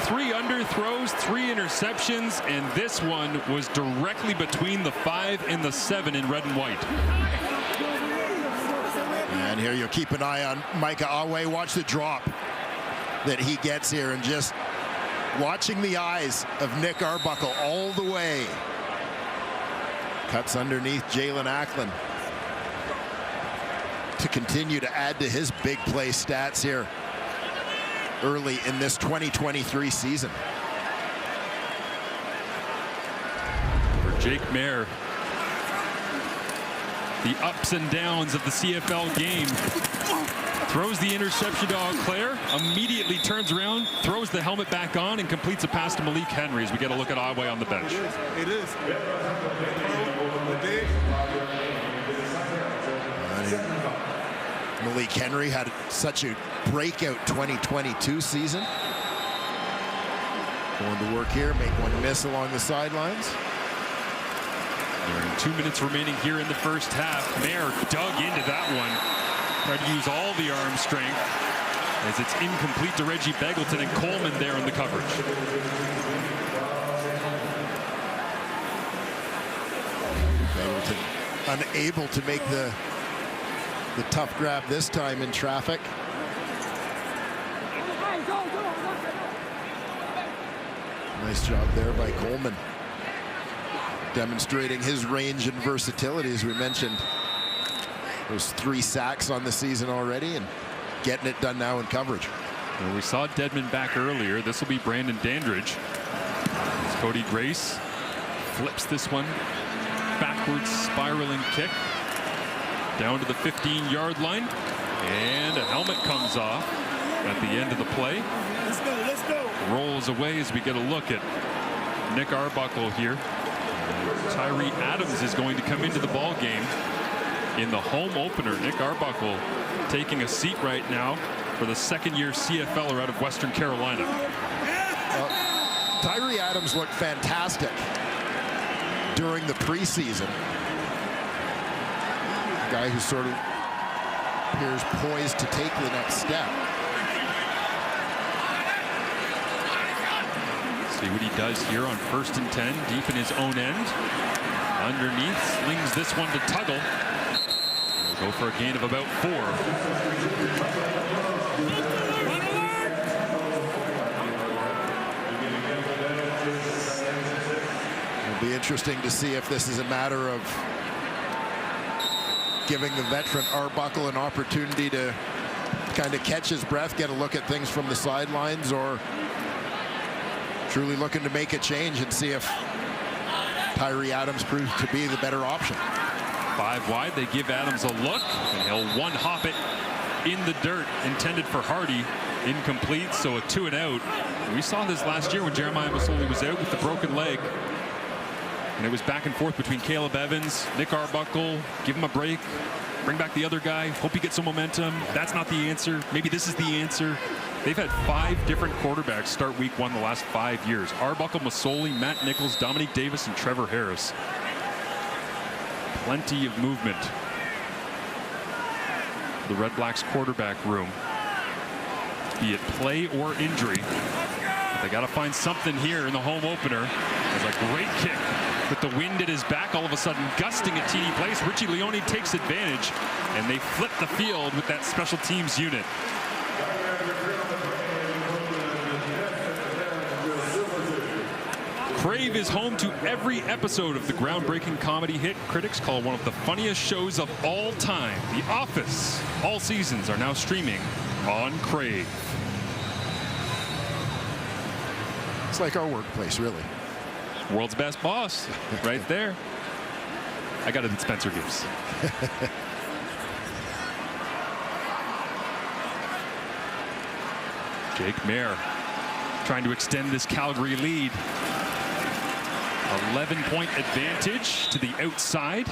3 underthrows, 3 interceptions, and this one was directly between the 5 and the 7 in red and white. And here you'll keep an eye on Micah Alway. Watch the drop that he gets here, and just watching the eyes of Nick Arbuckle all the way. Cuts underneath Jalen Acklin to continue to add to his big play stats here early in this 2023 season. For Jake Mayer, the ups and downs of the CFL game. Throws the interception to Auclair, immediately turns around, throws the helmet back on, and completes a pass to Malik Henry as we get a look at Otway on the bench. It is. Malik Henry had such a breakout 2022 season. Going to work here, make one miss along the sidelines. There are 2 minutes remaining here in the first half. Mayer dug into that one. Tried to use all the arm strength as it's incomplete to Reggie Begelton, and Coleman there in the coverage. Begelton unable to make the tough grab this time in traffic. Nice job there by Coleman, demonstrating his range and versatility, as we mentioned. Those 3 sacks on the season already, and getting it done now in coverage. Well, we saw Dedman back earlier. This will be Brandon Dandridge. As Cody Grace flips this one. Backwards spiraling kick. Down to the 15-yard line. And a helmet comes off at the end of the play. Let's go. Rolls away as we get a look at Nick Arbuckle here. Tyree Adams is going to come into the ball game in the home opener. Nick Arbuckle taking a seat right now for the 2nd-year CFLer out of Western Carolina. Tyree Adams looked fantastic during the preseason. A guy who sort of appears poised to take the next step. See what he does here on 1st and 10, deep in his own end. Underneath, slings this one to Tuggle. He'll go for a gain of about 4. It'll be interesting to see if this is a matter of giving the veteran Arbuckle an opportunity to kind of catch his breath, get a look at things from the sidelines, or truly looking to make a change and see if Tyree Adams proves to be the better option. 5 wide, they give Adams a look, and he'll one-hop it in the dirt, intended for Hardy, incomplete, so a 2 and out. We saw this last year when Jeremiah Masoli was out with the broken leg, and it was back and forth between Caleb Evans, Nick Arbuckle, give him a break, bring back the other guy, hope he gets some momentum. That's not the answer. Maybe this is the answer. They've had 5 different quarterbacks start week 1 the last 5 years. Arbuckle, Masoli, Matt Nichols, Dominique Davis, and Trevor Harris. Plenty of movement. The Red Blacks quarterback room. Be it play or injury. They got to find something here in the home opener. There's a great kick with the wind at his back, all of a sudden gusting at TD Place. Richie Leone takes advantage, and they flip the field with that special teams unit. Crave is home to every episode of the groundbreaking comedy hit critics call one of the funniest shows of all time. The Office. All seasons are now streaming on Crave. It's like our workplace, really. World's best boss, right there. I got it at Spencer Gibbs. Jake Mayer trying to extend this Calgary lead. 11-point advantage to the outside.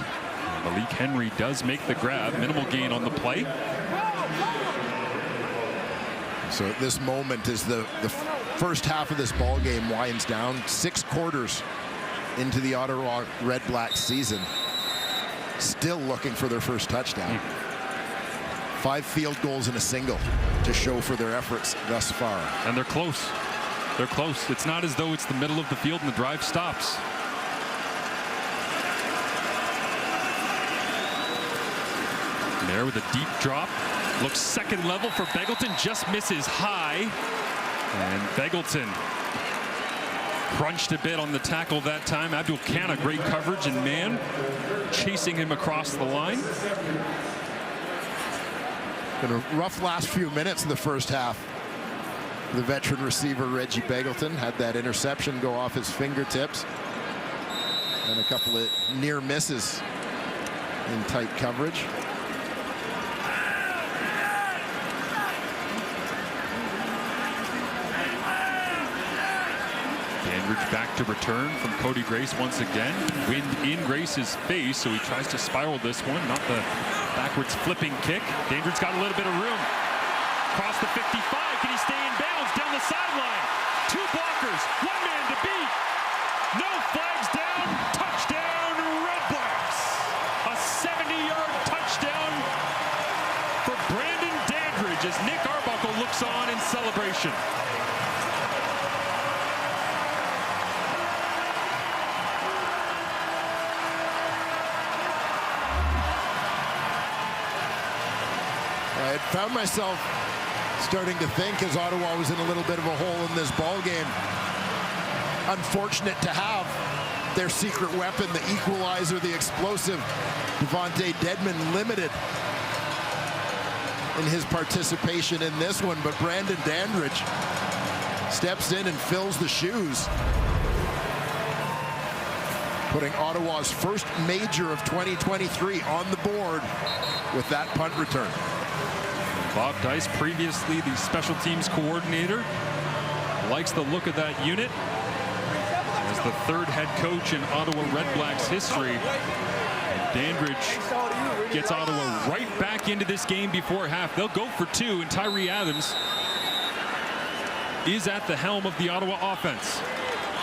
Malik Henry does make the grab. Minimal gain on the play. So at this moment, as the first half of this ball game winds down, 6 quarters into the Ottawa REDBLACKS season, still looking for their first touchdown. 5 field goals and a single to show for their efforts thus far. And they're close. They're close. It's not as though it's the middle of the field and the drive stops. There with a deep drop. Looks second level for Begelton. Just misses high. And Begelton crunched a bit on the tackle that time. Abdul Khanna, great coverage, and man chasing him across the line. Been a rough last few minutes in the first half. The veteran receiver Reggie Begelton had that interception go off his fingertips, and a couple of near misses in tight coverage. Dandridge back to return from Cody Grace once again. Wind in Grace's face, so he tries to spiral this one, not the backwards flipping kick. Dandridge's got a little bit of room. Across the 55, can he stay in bounds down the sideline? 2 blockers, 1 man to beat. No flags down, touchdown REDBLACKS. A 70-yard touchdown for Brandon Dandridge as Nick Arbuckle looks on in celebration. I had found myself starting to think, as Ottawa was in a little bit of a hole in this ball game, unfortunate to have their secret weapon, the equalizer, the explosive Devontae Dedmon, limited in his participation in this one, but Brandon Dandridge steps in and fills the shoes, putting Ottawa's first major of 2023 on the board with that punt return. Bob Dice, previously the special teams coordinator, likes the look of that unit. As the 3rd head coach in Ottawa REDBLACKS history, and Dandridge gets Ottawa right back into this game before half. They'll go for 2, and Tyree Adams is at the helm of the Ottawa offense.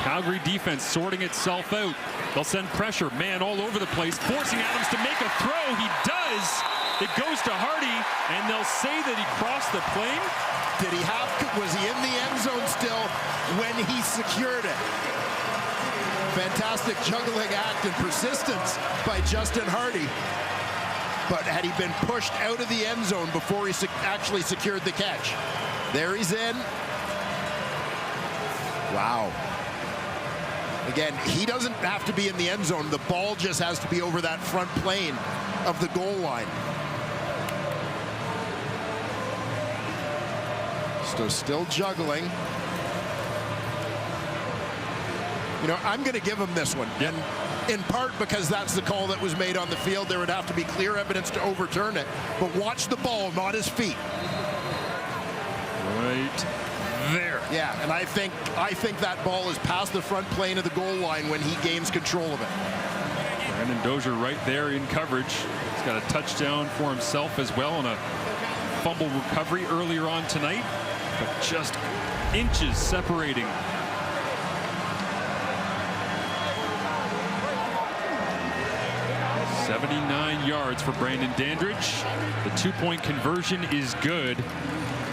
Calgary defense sorting itself out. They'll send pressure, man all over the place, forcing Adams to make a throw. He does. It goes to Hardy, and they'll say that he crossed the plane. Was he in the end zone still when he secured it? Fantastic juggling act and persistence by Justin Hardy. But had he been pushed out of the end zone before he actually secured the catch? There he's in. Wow. Again, he doesn't have to be in the end zone. The ball just has to be over that front plane of the goal line. So still juggling. You know, I'm going to give him this one. And in part because that's the call that was made on the field. There would have to be clear evidence to overturn it. But watch the ball, not his feet. Right there. Yeah, and I think that ball is past the front plane of the goal line when he gains control of it. Brandon Dozier right there in coverage. He's got a touchdown for himself as well on a fumble recovery earlier on tonight, but just inches separating. .79 yards for Brandon Dandridge. The 2-point conversion is good.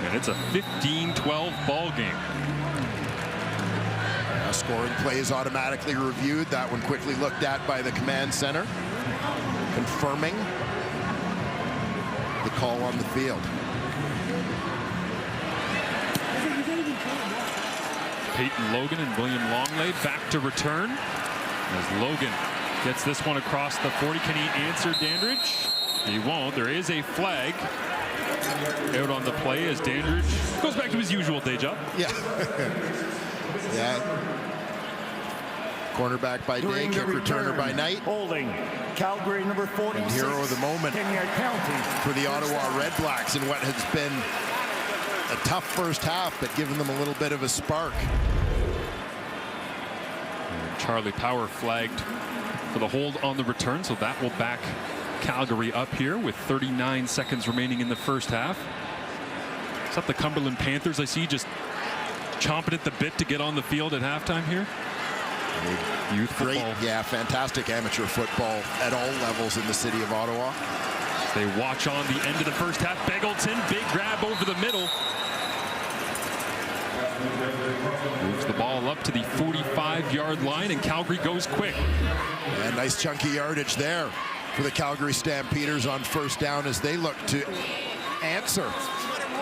And it's a 15-12 ball game. Scoring plays automatically reviewed. That one quickly looked at by the command center, confirming the call on the field. Peyton Logan and William Longley back to return. As Logan gets this one across the 40. Can he answer Dandridge? He won't. There is a flag out on the play as Dandridge goes back to his usual day job. Yeah. Yeah. Cornerback by day, kick returner by night. Holding Calgary number 46. And hero of the moment for the Ottawa REDBLACKS in what has been a tough first half, but given them a little bit of a spark. And Charlie Power flagged for the hold on the return, so that will back Calgary up here with 39 seconds remaining in the first half. Is that the Cumberland Panthers I see just chomping at the bit to get on the field at halftime here? Youth Great, football. yeah, fantastic amateur football at all levels in the city of Ottawa. They watch on the end of the first half. Beggleton, big grab over the middle. Moves the ball up to the 45-yard line, and Calgary goes quick. Yeah, nice chunky yardage there for the Calgary Stampeders on first down as they look to answer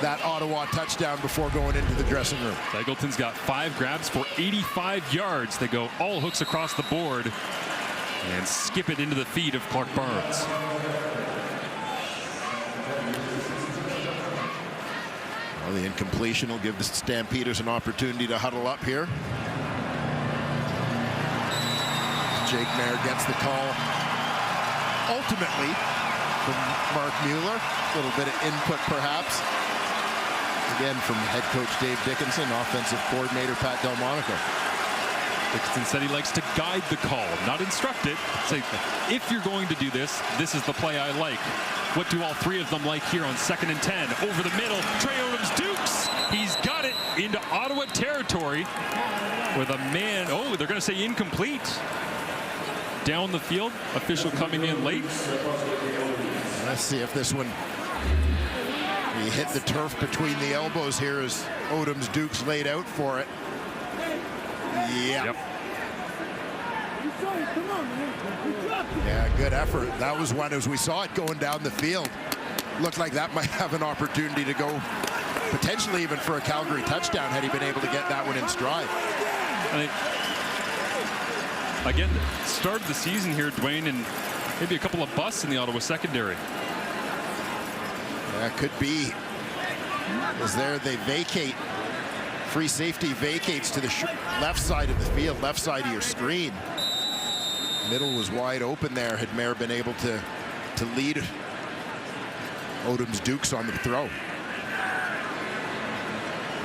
that Ottawa touchdown before going into the dressing room. Beggleton's got 5 grabs for 85 yards. They go all hooks across the board and skip it into the feet of Clark Barnes. Well, the incompletion will give the Stampeders an opportunity to huddle up here. Jake Mayer gets the call ultimately from Mark Mueller. A little bit of input perhaps. Again from head coach Dave Dickinson, offensive coordinator Pat Delmonico. Dickinson said he likes to guide the call, not instruct it. Say, if you're going to do this, this is the play I like. What do all 3 of them like here on 2nd and 10? Over the middle, Trey Odoms Dukes. He's got it into Ottawa territory with a man. Oh, they're going to say incomplete. Down the field, official coming in late. Let's see if this one, he hit the turf between the elbows here as Odoms Dukes laid out for it. Yeah. Yep. Yeah, good effort. That was one as we saw it going down the field. Looked like that might have an opportunity to go potentially even for a Calgary touchdown had he been able to get that one in stride. Again, start of the season here, Dwayne, and maybe a couple of busts in the Ottawa secondary. That could be. As there they vacate. Free safety vacates to the left side of the field, left side of your screen. Middle was wide open there. Had Mayer been able to lead Odoms Dukes on the throw.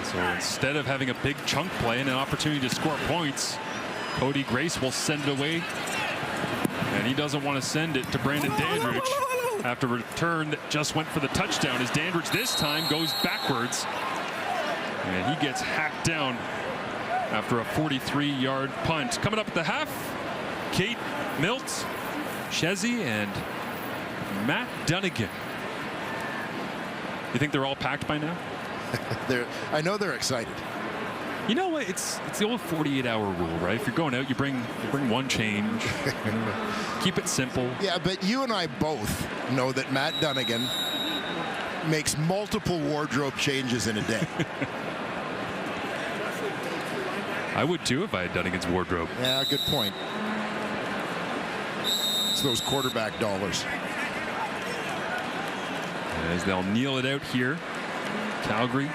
So instead of having a big chunk play and an opportunity to score points, Cody Grace will send it away. And he doesn't want to send it to Brandon Dandridge after a return that just went for the touchdown, as Dandridge this time goes backwards. And he gets hacked down after a 43-yard punt. Coming up at the half, Kate, Milt, Chezzy, and Matt Dunnigan. You think they're all packed by now? I know they're excited. You know what? It's the old 48-hour rule, right? If you're going out, you bring one change. Keep it simple. Yeah, but you and I both know that Matt Dunnigan makes multiple wardrobe changes in a day. I would too if I had Dunnigan's wardrobe. Yeah, good point. It's those quarterback dollars. As they'll kneel it out here. Calgary,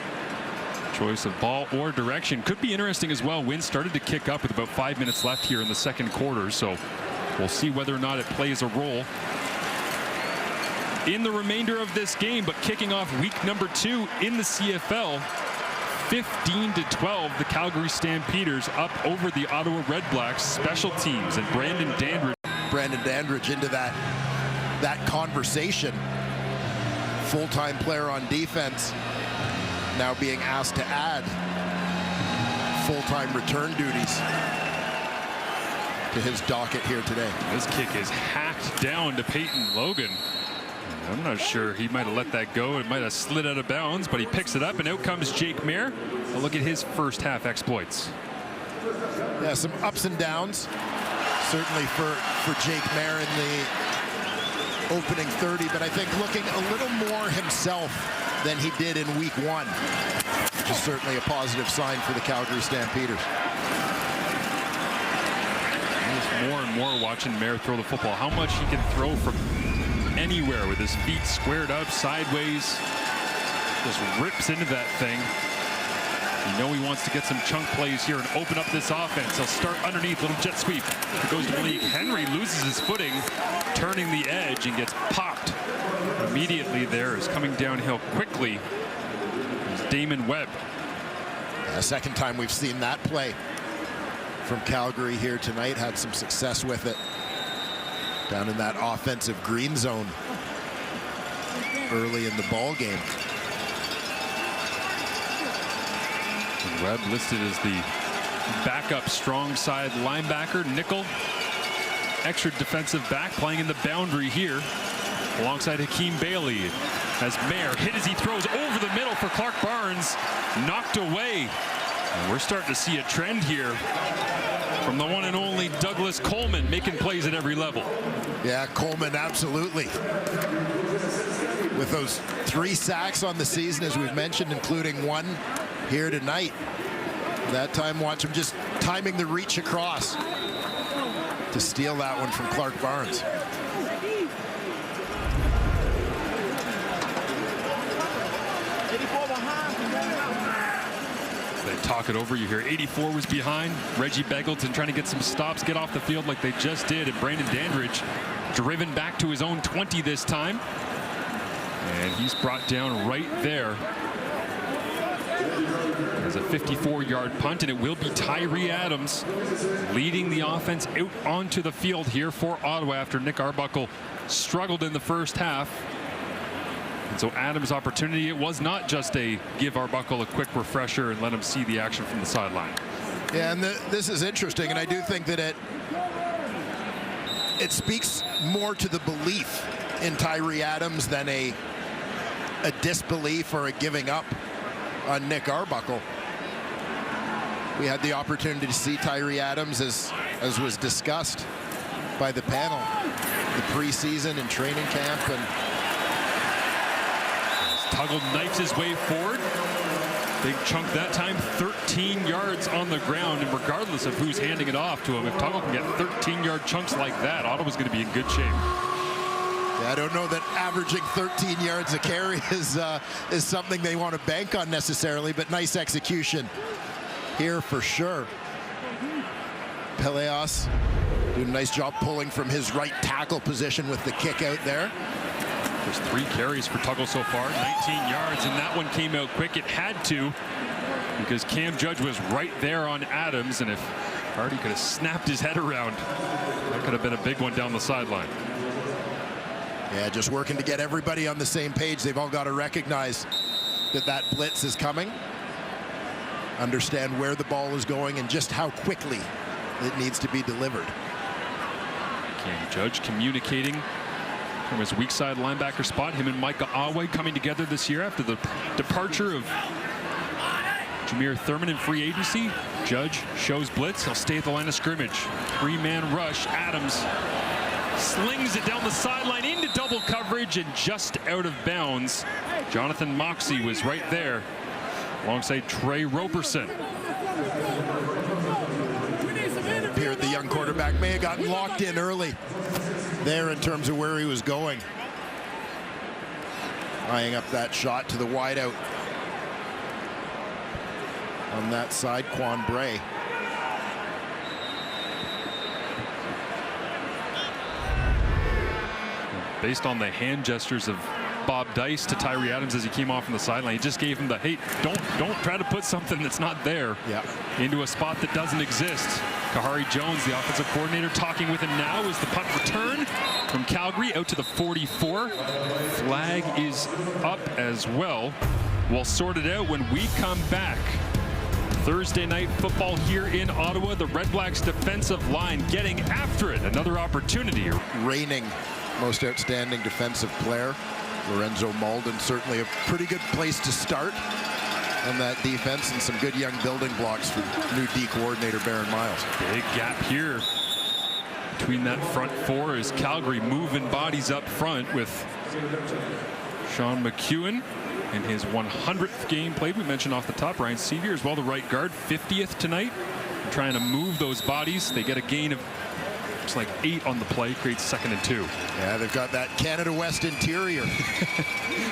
choice of ball or direction. Could be interesting as well. Wind started to kick up with about 5 minutes left here in the second quarter, so we'll see whether or not it plays a role in the remainder of this game. But kicking off week number 2 in the CFL, 15-12, the Calgary Stampeders up over the Ottawa REDBLACKS. Special teams and Brandon Dandridge into that conversation. Full-time player on defense, now being asked to add full-time return duties to his docket here today. This kick is hacked down to Peyton Logan. I'm not sure, he might have let that go. It might have slid out of bounds, but he picks it up, and out comes Jake Mayer. A look at his first half exploits. Yeah, some ups and downs, certainly for Jake Mayer in the opening 30, but I think looking a little more himself than he did in week 1, which is certainly a positive sign for the Calgary Stampeders. More and more watching Mayer throw the football, how much he can throw from anywhere with his feet squared up, sideways, just rips into that thing. You know he wants to get some chunk plays here and open up this offense. He'll start underneath, little jet sweep. It goes to Malik Henry, loses his footing, turning the edge and gets popped. Immediately there is coming downhill quickly is Damon Webb. Second time we've seen that play from Calgary here tonight. Had some success with it down in that offensive green zone early in the ball game. Webb listed as the backup strong side linebacker, nickel, extra defensive back, playing in the boundary here alongside Hakeem Bailey. As Mayer hit as he throws over the middle for Clark Barnes, knocked away. And we're starting to see a trend here from the one and only Douglas Coleman, making plays at every level. Yeah, Coleman, absolutely. With those 3 sacks on the season, as we've mentioned, including 1 here tonight. That time, watch him just timing the reach across to steal that one from Clark Barnes. They talk it over. You hear 84 was behind. Reggie Beggleton trying to get some stops, get off the field like they just did. And Brandon Dandridge driven back to his own 20 this time. And he's brought down right there. There's a 54-yard punt, and it will be Tyree Adams leading the offense out onto the field here for Ottawa after Nick Arbuckle struggled in the first half. And so Adams' opportunity, it was not just a give Arbuckle a quick refresher and let him see the action from the sideline. Yeah, and this is interesting, and I do think that it speaks more to the belief in Tyree Adams than a disbelief or a giving up on Nick Arbuckle. We had the opportunity to see Tyree Adams, as was discussed by the panel, the preseason and training camp, and Tuggle knifes his way forward. Big chunk that time, 13 yards on the ground, and regardless of who's handing it off to him, if Tuggle can get 13-yard chunks like that, Ottawa's going to be in good shape. Yeah, I don't know that averaging 13 yards a carry is something they want to bank on necessarily, but nice execution here for sure. Peleos doing a nice job pulling from his right tackle position with the kick out there. There's 3 carries for Tuggle so far, 19 yards, and that one came out quick. It had to, because Cam Judge was right there on Adams, and if Hardy could have snapped his head around, that could have been a big one down the sideline. Yeah, just working to get everybody on the same page. They've all got to recognize that blitz is coming. understand where the ball is going and just how quickly it needs to be delivered. Cam Judge communicating from his weak side linebacker spot. Him and Micah Awe coming together this year after the departure of Jameer Thurman in free agency. Judge shows blitz. He'll stay at the line of scrimmage. Three-man rush. Adams slings it down the sideline into double coverage and just out of bounds. Jonathan Moxey was right there alongside Trey Roberson. It appeared the young quarterback may have gotten locked in early there in terms of where he was going. Eyeing up that shot to the wideout. On that side, Quan Bray. Based on the hand gestures of Bob Dice to Tyree Adams as he came off on the sideline, he just gave him the, hey, don't try to put something that's not there into a spot that doesn't exist. Kahari Jones, the offensive coordinator, talking with him now as the punt return from Calgary out to the 44. Flag is up as well. We'll sort it out when we come back. Thursday night football here in Ottawa. The Red Blacks defensive line getting after it. Another opportunity. Reigning most outstanding defensive player, Lorenzo Malden, certainly a pretty good place to start on that defense, and some good young building blocks from new D coordinator Baron Miles. Big gap here between that front four as Calgary moving bodies up front with Sean McEwen in his 100th game played. We mentioned off the top Ryan Sevier as well, the right guard, 50th tonight. They're trying to move those bodies. They get a gain of looks like 8 on the play, creates 2nd and 2. Yeah, they've got that Canada West interior.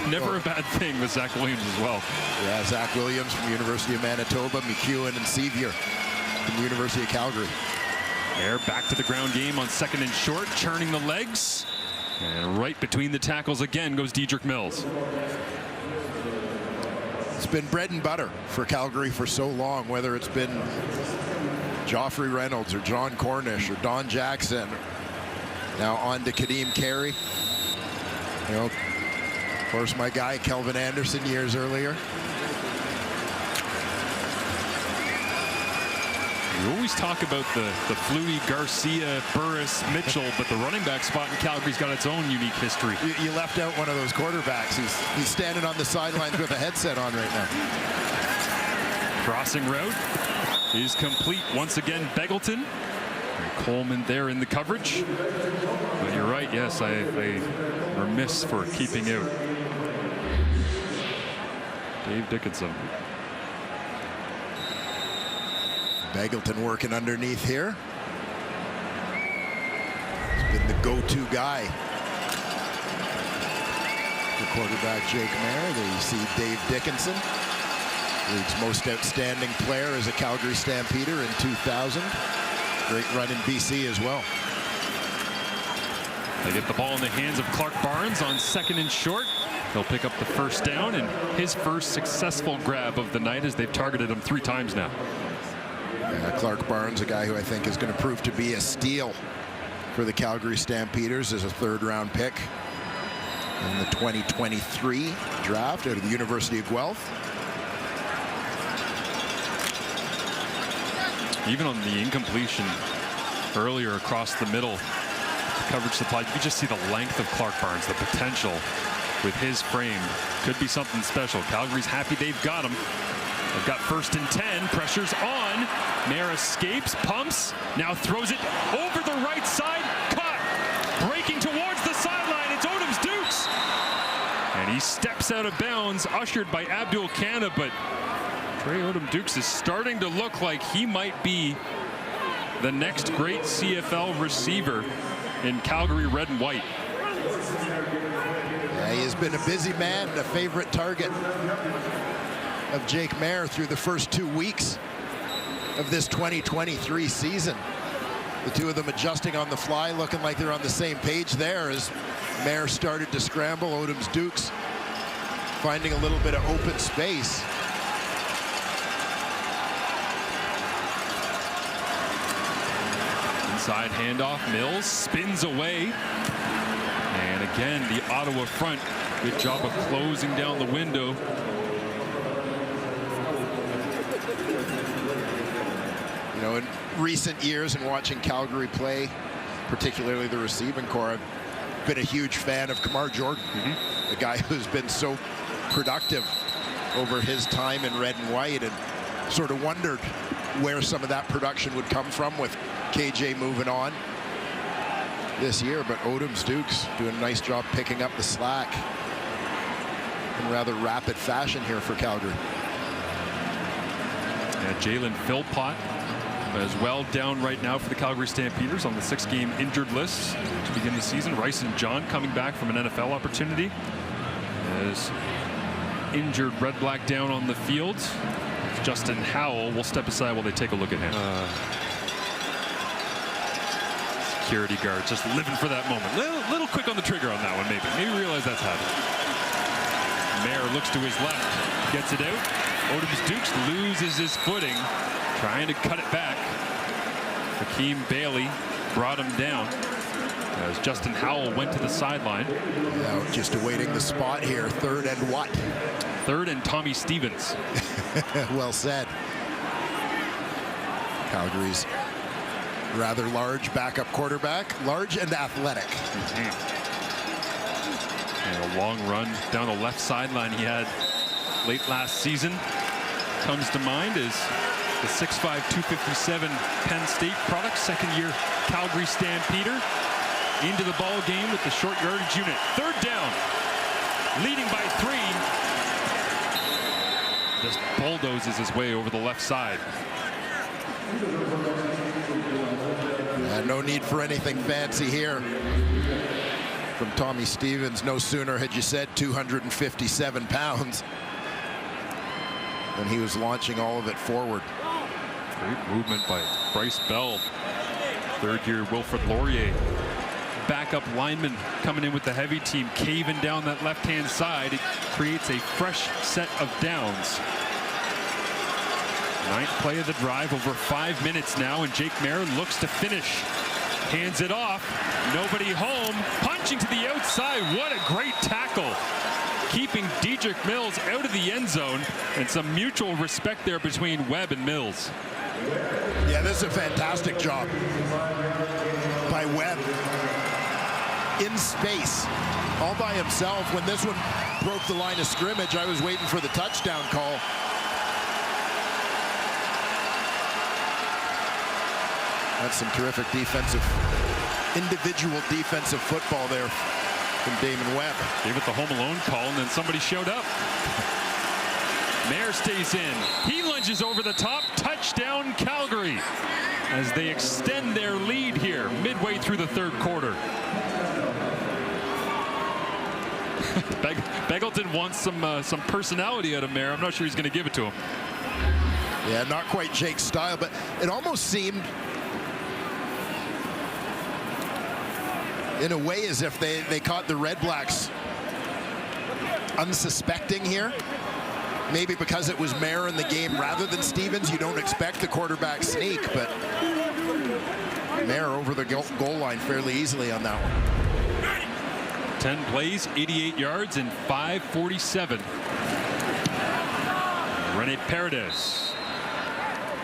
Never a bad thing with Zach Williams as well. Yeah, Zach Williams from the University of Manitoba, McEwen and Sevier from the University of Calgary. Air back to the ground game on 2nd and short, churning the legs. And right between the tackles again goes Dedrick Mills. It's been bread and butter for Calgary for so long, whether it's been Joffrey Reynolds or John Cornish or Don Jackson. Now on to Kadeem Carey. You know, of course, my guy Kelvin Anderson years earlier. You always talk about the Flutie, Garcia, Burris, Mitchell, but the running back spot in Calgary's got its own unique history. You left out one of those quarterbacks. He's standing on the sidelines with a headset on right now. Crossing route is complete once again. Beggleton. And Coleman there in the coverage. But you're right, yes, I remiss for keeping out Dave Dickinson. Beggleton working underneath here. He's been the go-to guy for quarterback Jake Mayer. There you see Dave Dickinson, league's most outstanding player as a Calgary Stampeder in 2000. Great run in BC as well. They get the ball in the hands of Clark Barnes on 2nd and short. He'll pick up the first down and his first successful grab of the night as they've targeted him 3 times now. Clark Barnes, a guy who I think is going to prove to be a steal for the Calgary Stampeders as a 3rd-round pick in the 2023 draft out of the University of Guelph. Even on the incompletion earlier across the middle, coverage supplied, you can just see the length of Clark Barnes, the potential with his frame. Could be something special. Calgary's happy they've got him. They've got 1st and 10. Pressure's on. Mayer escapes, pumps, now throws it over the right side. Caught. Breaking towards the sideline. It's Odoms Dukes. And he steps out of bounds, ushered by Abdul Kana, but Trey Odom Dukes is starting to look like he might be the next great CFL receiver in Calgary red and white. Yeah, he has been a busy man, a favorite target of Jake Mayer through the first 2 weeks of this 2023 season. The two of them adjusting on the fly, looking like they're on the same page there as Mayer started to scramble. Odoms Dukes finding a little bit of open space. Inside handoff, Mills spins away. And again, the Ottawa front, good job of closing down the window. know, in recent years and watching Calgary play, particularly the receiving core, I've been a huge fan of Kamar Jordan, a guy who's been so productive over his time in red and white, and sort of wondered where some of that production would come from with KJ moving on this year. But Odom's Dukes doing a nice job picking up the slack in rather rapid fashion here for Calgary. Jalen Philpott as well down right now for the Calgary Stampeders on the 6-game injured list to begin the season. Rice and John coming back from an NFL opportunity as injured Red Black down on the field. Justin Howell will step aside while they take a look at him. Security guard just living for that moment. Little quick on the trigger on that one, maybe realize that's happening. Mayer looks to his left, gets it out. Odom's Dukes loses his footing, trying to cut it back. Hakeem Bailey brought him down as Justin Howell went to the sideline. Now just awaiting the spot here. 3rd and what? 3rd and Tommy Stevens. Well said. Calgary's rather large backup quarterback, large and athletic. And a long run down the left sideline he had late last season comes to mind as the 6'5", 257 Penn State product, 2nd-year Calgary Stampeder into the ball game with the short yardage unit. 3rd down, leading by 3. Just bulldozes his way over the left side. No need for anything fancy here from Tommy Stevens. No sooner had you said 257 pounds when he was launching all of it forward. Great movement by Bryce Bell. 3rd-year Wilfrid Laurier. Backup lineman coming in with the heavy team, caving down that left-hand side. It creates a fresh set of downs. 9th play of the drive, over 5 minutes now, and Jake Mayer looks to finish. Hands it off, nobody home, punching to the outside. What a great tackle. Keeping Dedrick Mills out of the end zone, and some mutual respect there between Webb and Mills. Yeah, this is a fantastic job by Webb. In space, all by himself. When this one broke the line of scrimmage, I was waiting for the touchdown call. That's some terrific individual defensive football there from Damon Webb. Gave it the home alone call, and then somebody showed up. Mayer stays in. He lunges over the top. Touchdown, Calgary, as they extend their lead here midway through the 3rd quarter. Beggleton wants some personality out of Mayer. I'm not sure he's going to give it to him. Yeah, not quite Jake's style, but it almost seemed in a way as if they caught the Red Blacks unsuspecting here. Maybe because it was Mayer in the game rather than Stevens. You don't expect the quarterback sneak, but Mayer over the goal line fairly easily on that one. 10 plays, 88 yards, and 5:47. Rene Paredes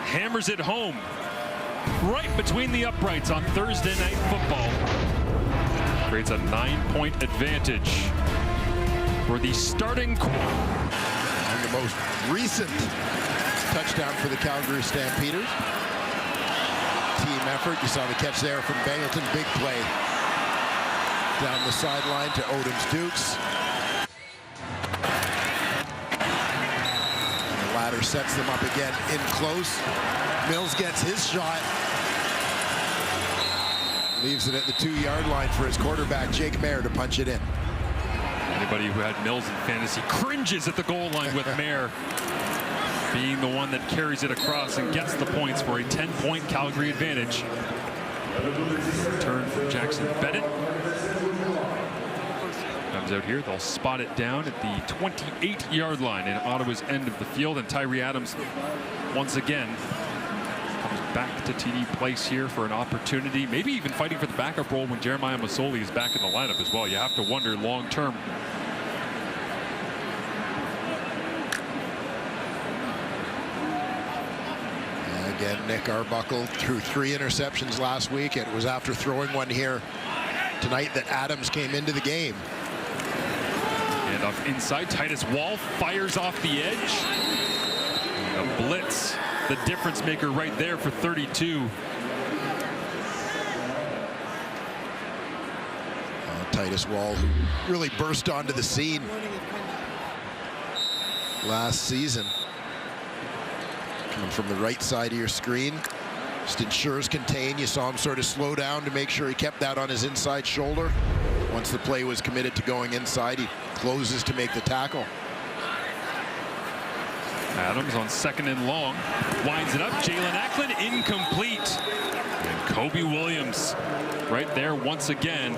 hammers it home right between the uprights on Thursday Night Football. Creates a 9-point advantage for the starting core. And the most recent touchdown for the Calgary Stampeders. Team effort. You saw the catch there from Beggleton. Big play down the sideline to Odom's Dukes. And the ladder sets them up again in close. Mills gets his shot. Leaves it at the 2-yard line for his quarterback, Jake Mayer, to punch it in. Anybody who had Mills in fantasy cringes at the goal line with Mayer being the one that carries it across and gets the points for a 10-point Calgary advantage. Return from Jackson Bennett. Comes out here. They'll spot it down at the 28-yard line in Ottawa's end of the field. And Tyree Adams once again comes back to TD Place here for an opportunity, maybe even fighting for the backup role when Jeremiah Masoli is back in the lineup as well. You have to wonder long term. Again, Nick Arbuckle threw 3 interceptions last week. It was after throwing one here tonight that Adams came into the game. And off inside, Titus Wall fires off the edge. A blitz, the difference maker right there for 32. Titus Wall, who really burst onto the scene last season. Coming from the right side of your screen. Just ensures contain. You saw him sort of slow down to make sure he kept that on his inside shoulder. Once the play was committed to going inside, he closes to make the tackle. Adams on 2nd and long. Winds it up. Jalen Acklin incomplete. And Kobe Williams right there once again.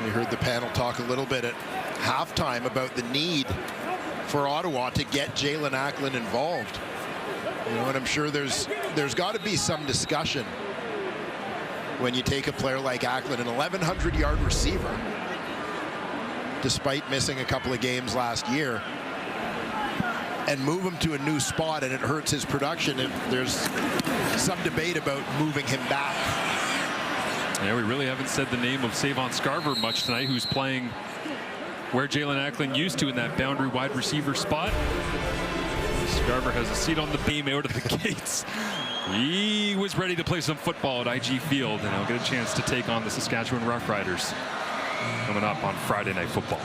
We heard the panel talk a little bit at halftime about the need for Ottawa to get Jalen Acklin involved. You know, and I'm sure there's got to be some discussion when you take a player like Acklin, an 1,100-yard receiver, despite missing a couple of games last year, and move him to a new spot, and it hurts his production. And there's some debate about moving him back. Yeah, we really haven't said the name of Savon Scarver much tonight, who's playing where Jalen Acklin used to in that boundary wide receiver spot. Scarver has a seat on the beam out of the gates. He was ready to play some football at IG Field, and he'll get a chance to take on the Saskatchewan Roughriders coming up on Friday Night Football.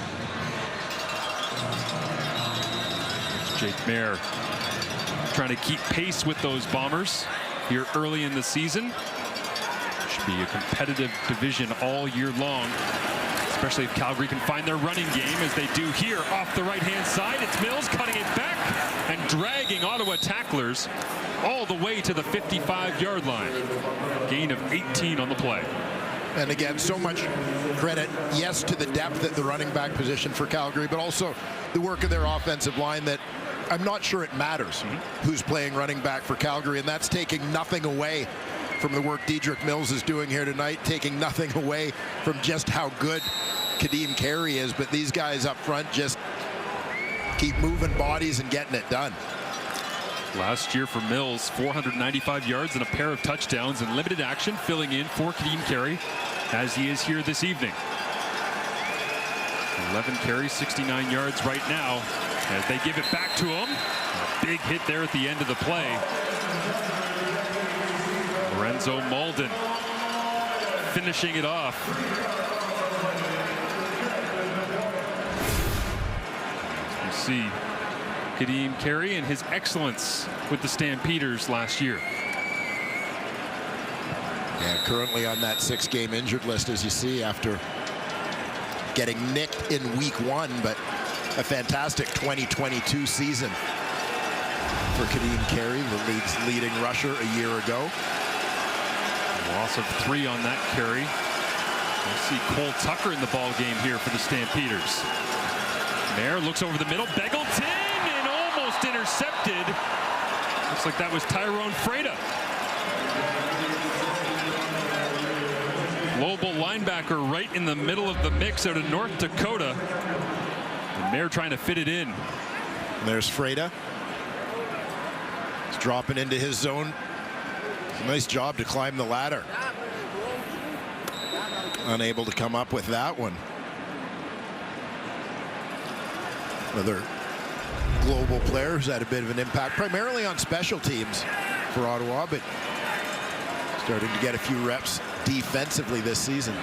There's Jake Mayer trying to keep pace with those Bombers here early in the season. Should be a competitive division all year long, especially if Calgary can find their running game, as they do here off the right-hand side. It's Mills cutting it back and dragging Ottawa tacklers all the way to the 55-yard line. Gain of 18 on the play. And again, so much credit, yes, to the depth at the running back position for Calgary, but also the work of their offensive line that I'm not sure it matters who's playing running back for Calgary, and that's taking nothing away from the work Dedrick Mills is doing here tonight, taking nothing away from just how good Kadeem Carey is. But these guys up front just keep moving bodies and getting it done. Last year for Mills, 495 yards and a pair of touchdowns in limited action, filling in for Kadeem Carey as he is here this evening. 11 carries, 69 yards right now as they give it back to him. A big hit there at the end of the play. Lorenzo Malden finishing it off. You see Kadeem Carey and his excellence with the Stampeders last year. Yeah, currently on that 6-game injured list, as you see, after getting nicked in week 1, but a fantastic 2022 season for Kadeem Carey, the league's leading rusher a year ago. Loss of 3 on that carry. We'll see Cole Tucker in the ball game here for the Stampeders. Mayer looks over the middle. Beggleton, and almost intercepted. Looks like that was Tyrone Freda. Global linebacker right in the middle of the mix out of North Dakota. And Mayer trying to fit it in. And there's Freda. He's dropping into his zone. Nice job to climb the ladder. Unable to come up with that one. Another global player who's had a bit of an impact, primarily on special teams for Ottawa, but starting to get a few reps defensively this season.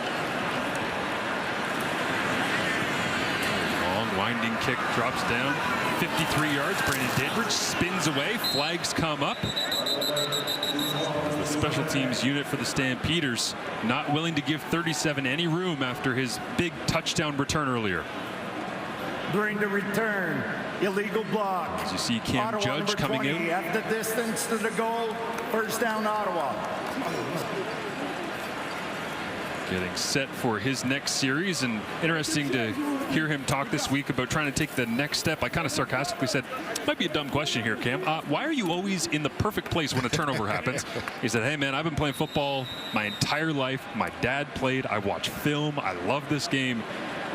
Long winding kick drops down. 53 yards. Brandon Dandridge spins away. Flags come up. The special teams unit for the Stampeders not willing to give 37 any room after his big touchdown return earlier. During the return, illegal block. As you see Cam Ottawa, Judge coming 20, in. At the distance to the goal, first down Ottawa. Getting set for his next series, and interesting to hear him talk this week about trying to take the next step. I kind of sarcastically said, might be a dumb question here, Cam. Why are you always in the perfect place when a turnover happens? He said, hey man, I've been playing football my entire life. My dad played, I watch film, I love this game.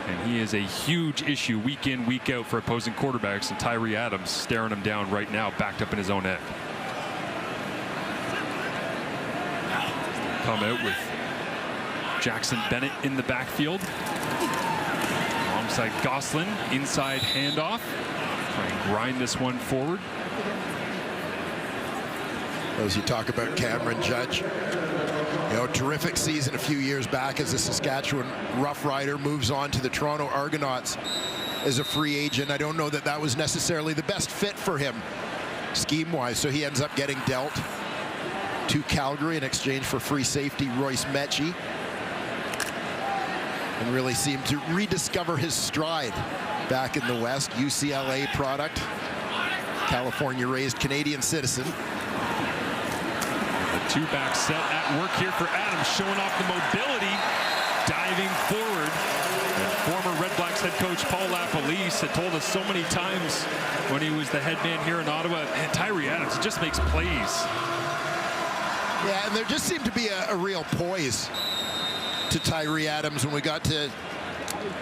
And he is a huge issue week in, week out for opposing quarterbacks, and Tyree Adams staring him down right now, backed up in his own end. Come out with Jackson Bennett in the backfield. Alongside Gosselin, inside handoff. Try and grind this one forward. As you talk about Cameron Judge, you know, terrific season a few years back as a Saskatchewan Rough Rider, moves on to the Toronto Argonauts as a free agent. I don't know that that was necessarily the best fit for him scheme-wise, so he ends up getting dealt to Calgary in exchange for free safety Royce Mechie, and really seemed to rediscover his stride back in the West. UCLA product, California-raised Canadian citizen. Two-back set at work here for Adams, showing off the mobility, diving forward. And former Red Blacks head coach Paul LaPolice had told us so many times when he was the head man here in Ottawa, and Tyree Adams just makes plays. Yeah, and there just seemed to be a real poise to Tyree Adams when we got to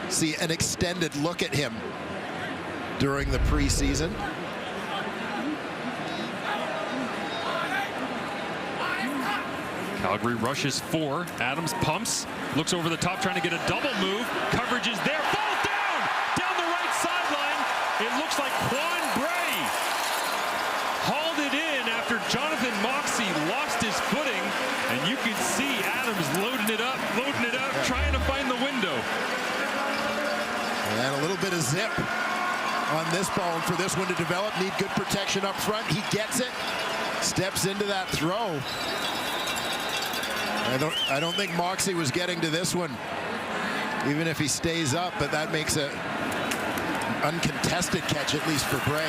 see an extended look at him during the preseason. Calgary rushes 4. Adams pumps, looks over the top, trying to get a double move. Coverage is there. Falls down the right sideline. It looks like Quan Bray hauled it in after Jonathan Moxey lost his footing, and you can see Adams loading it up, trying to find the window. And a little bit of zip on this ball, and for this one to develop, need good protection up front. He gets it, steps into that throw. I don't think Moxey was getting to this one, even if he stays up, but that makes an uncontested catch, at least for Bray.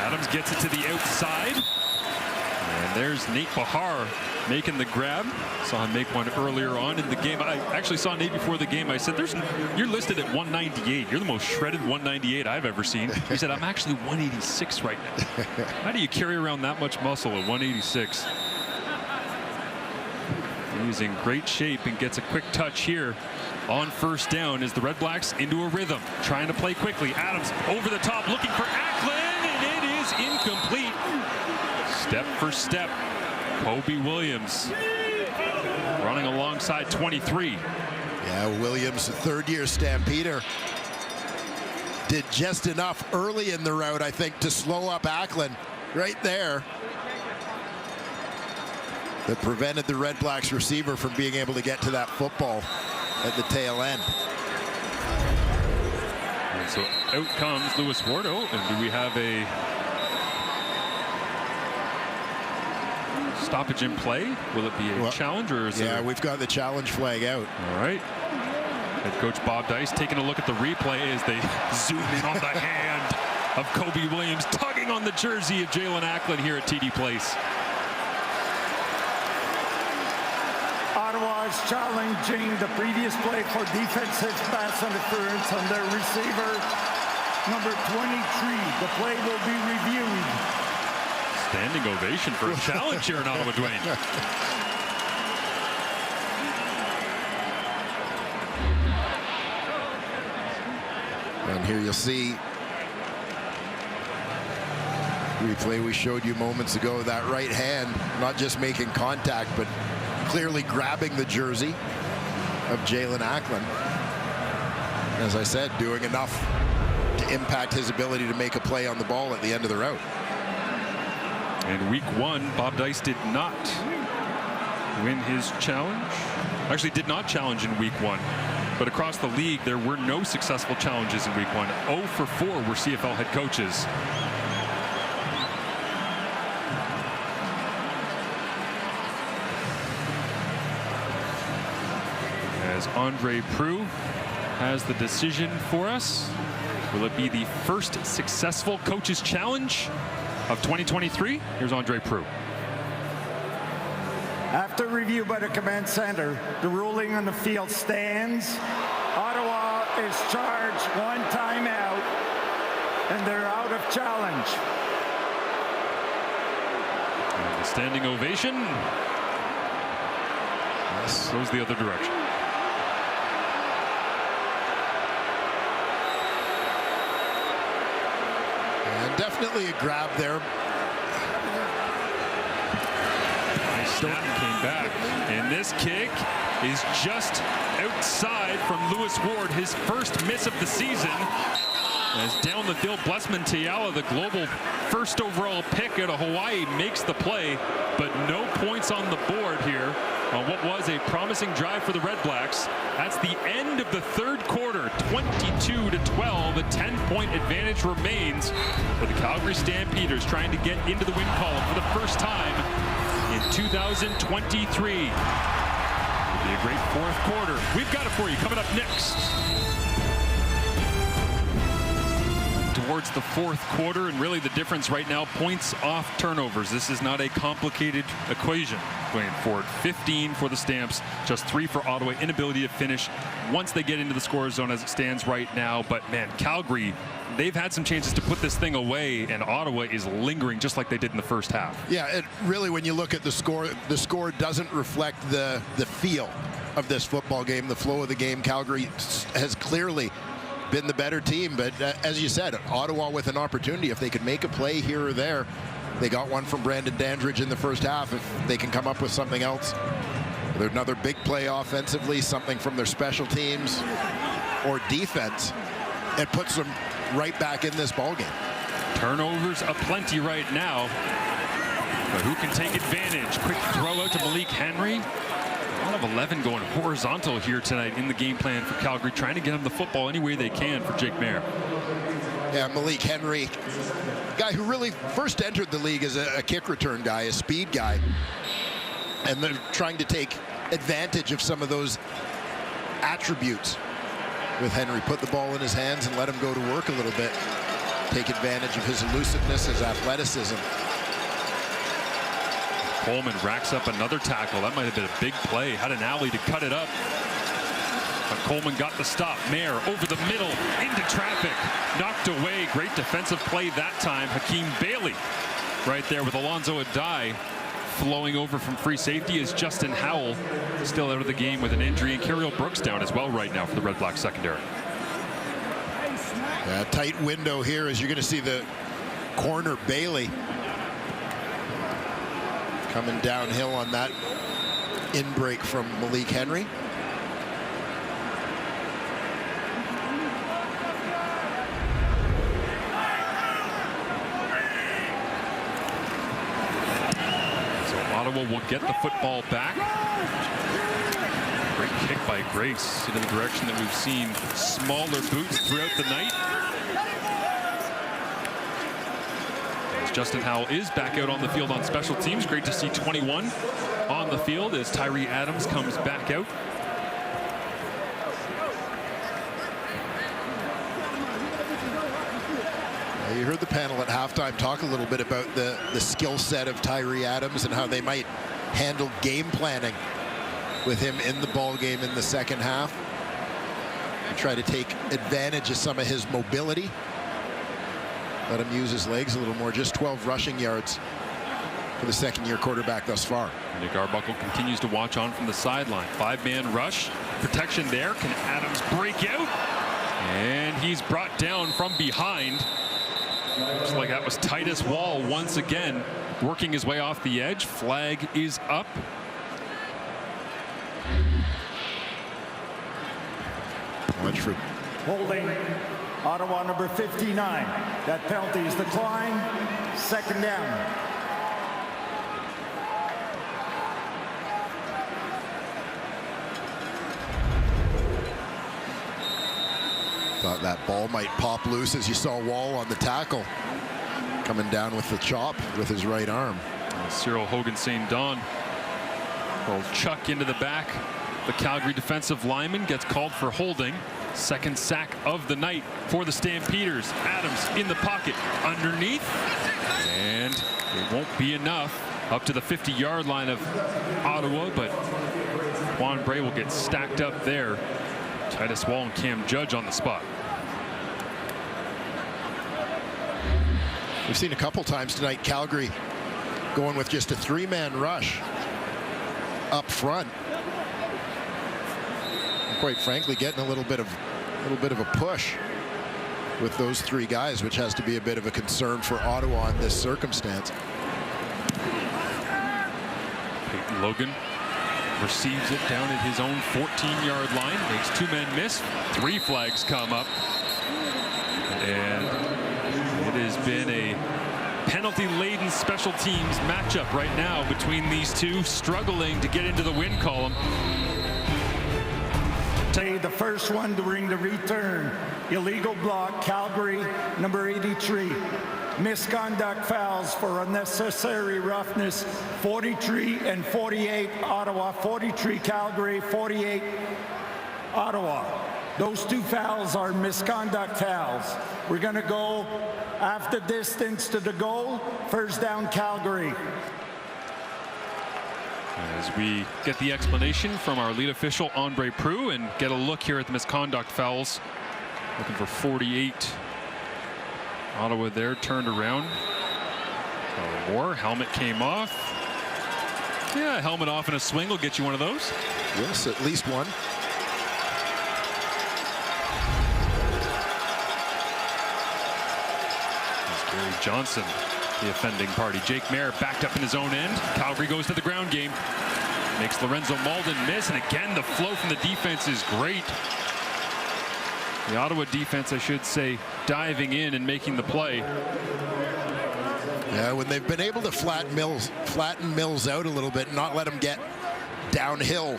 Adams gets it to the outside, and there's Nate Bahar making the grab. Saw him make one earlier on in the game. I actually saw Nate before the game. I said, you're listed at 198. You're the most shredded 198 I've ever seen. He said, I'm actually 186 right now. How do you carry around that much muscle at 186? He's in great shape and gets a quick touch here on first down as the Red Blacks into a rhythm, trying to play quickly. Adams over the top, looking for Acklin, and it is incomplete. Step for step, Kobe Williams running alongside 23. Yeah, Williams, a third-year Stampeder, did just enough early in the route, I think, to slow up Acklin right there, that prevented the Red Blacks receiver from being able to get to that football at the tail end. And so out comes Lewis Wardo, and do we have a stoppage in play? Will it be a challenge, or is it? Yeah, we've got the challenge flag out. All right. Head coach Bob Dice taking a look at the replay as they zoom in on the hand of Kobe Williams, tugging on the jersey of Jalen Acklin here at TD Place. Ottawa is challenging the previous play for defensive pass interference on their receiver, number 23. The play will be reviewed. Standing ovation for a challenge here in Ottawa, Dwayne. And here you'll see replay we showed you moments ago, that right hand not just making contact, but clearly grabbing the jersey of Jalen Acklin. As I said, doing enough to impact his ability to make a play on the ball at the end of the route. In week 1, Bob Dice did not win his challenge. Actually did not challenge in week 1. But across the league, there were no successful challenges in week 1. 0 for 4 were CFL head coaches. As Andre Proulx has the decision for us. Will it be the first successful coaches challenge of 2023? Here's Andre Proulx. After review by the command center, the ruling on the field stands. Ottawa is charged 1 timeout, and they're out of challenge. And the standing ovation goes the other direction. And definitely a grab there. Nice snap, came back. And this kick is just outside from Lewis Ward, his first miss of the season. As down the field, Blessman Tiala, the global first overall pick out of Hawaii, makes the play, but no points on the board here on what was a promising drive for the Red Blacks. That's the end of the third quarter, 22-12. A 10-point advantage remains for the Calgary Stampeders, trying to get into the win column for the first time in 2023. It'll be a great fourth quarter. We've got it for you coming up next. Towards the fourth quarter, and really the difference right now, points off turnovers. This is not a complicated equation going forward. 15 for the Stamps, just 3 for Ottawa. Inability to finish once they get into the score zone as it stands right now. But man, Calgary, they've had some chances to put this thing away, and Ottawa is lingering just like they did in the first half. Yeah, it really, when you look at the score doesn't reflect the feel of this football game, the flow of the game. Calgary has clearly been the better team, but as you said, Ottawa with an opportunity. If they could make a play here or there, they got one from Brandon Dandridge in the first half. If they can come up with something else, there's another big play offensively, something from their special teams or defense, it puts them right back in this ballgame. Turnovers aplenty right now, but who can take advantage? Quick throw out to Malik Henry. 1 of 11 going horizontal here tonight in the game plan for Calgary, trying to get him the football any way they can for Jake Maier. Yeah, Malik Henry, guy who really first entered the league as a kick return guy, a speed guy, and they're trying to take advantage of some of those attributes with Henry. Put the ball in his hands and let him go to work a little bit. Take advantage of his elusiveness, his athleticism. Coleman racks up another tackle. That might have been a big play. Had an alley to cut it up. But Coleman got the stop. Maier over the middle, into traffic. Knocked away. Great defensive play that time. Hakeem Bailey right there with Alonzo Adai flowing over from free safety as Justin Howell still out of the game with an injury. And Carriel Brooks down as well right now for the Red Black secondary. Yeah, tight window here as you're going to see the corner Bailey coming downhill on that in-break from Malik Henry. So Ottawa will get the football back. Great kick by Grace into the direction that we've seen smaller boots throughout the night. Justin Howell is back out on the field on special teams. Great to see 21 on the field as Tyree Adams comes back out. You heard the panel at halftime talk a little bit about the skill set of Tyree Adams and how they might handle game planning with him in the ball game in the second half. And try to take advantage of some of his mobility. Let him use his legs a little more. Just 12 rushing yards for the second-year quarterback thus far. Nick Arbuckle continues to watch on from the sideline. 5-man rush. Protection there. Can Adams break out? And he's brought down from behind. Looks like that was Titus Wall once again working his way off the edge. Flag is up. Watch for Holding Ottawa number 59. That penalty is declined. Second down. Thought that ball might pop loose as you saw Wall on the tackle. Coming down with the chop with his right arm. Cyril Hogan St. Don will chuck into the back. The Calgary defensive lineman gets called for holding. Second sack of the night for the Stampeders. Adams in the pocket underneath. And it won't be enough up to the 50-yard line of Ottawa, but Juan Bray will get stacked up there. Titus Wall and Cam Judge on the spot. We've seen a couple times tonight Calgary going with just a 3-man rush up front. And quite frankly, getting a little bit of a push with those 3 guys, which has to be a bit of a concern for Ottawa in this circumstance. Peyton Logan receives it down at his own 14-yard line, makes 2 men miss, 3 flags come up, and it has been a penalty-laden special teams matchup right now between these two, struggling to get into the win column. The first one during the return, illegal block, Calgary, number 83. Misconduct fouls for unnecessary roughness, 43 and 48 Ottawa, 43 Calgary, 48 Ottawa. Those 2 fouls are misconduct fouls. We're going to go after distance to the goal, first down Calgary. As we get the explanation from our lead official, Andre Proulx, and get a look here at the misconduct fouls. Looking for 48. Ottawa there, turned around. More, helmet came off. Yeah, helmet off in a swing will get you one of those. Yes, at least one. There's Gary Johnson, the offending party. Jake Mayer backed up in his own end. Calgary goes to the ground game. Makes Lorenzo Malden miss, and again the flow from the defense is great. The Ottawa defense, I should say, diving in and making the play. Yeah, when they've been able to flatten Mills out a little bit and not let him get downhill,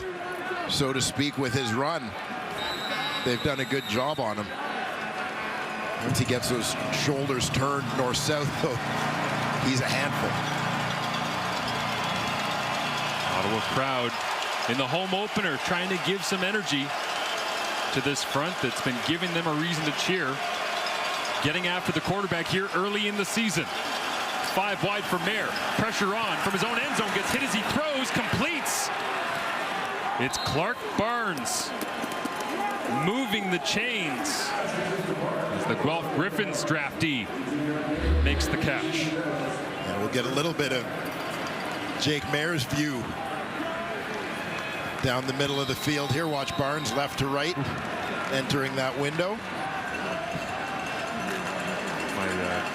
so to speak, with his run, they've done a good job on him. Once he gets those shoulders turned north-south, though, he's a handful. Ottawa crowd in the home opener trying to give some energy to this front that's been giving them a reason to cheer. Getting after the quarterback here early in the season. 5 wide for Mayer. Pressure on from his own end zone. Gets hit as he throws. Completes. It's Clark Barnes moving the chains as the Guelph Griffins draftee makes the catch. And we'll get a little bit of Jake Mayer's view down the middle of the field here. Watch Barnes left to right entering that window.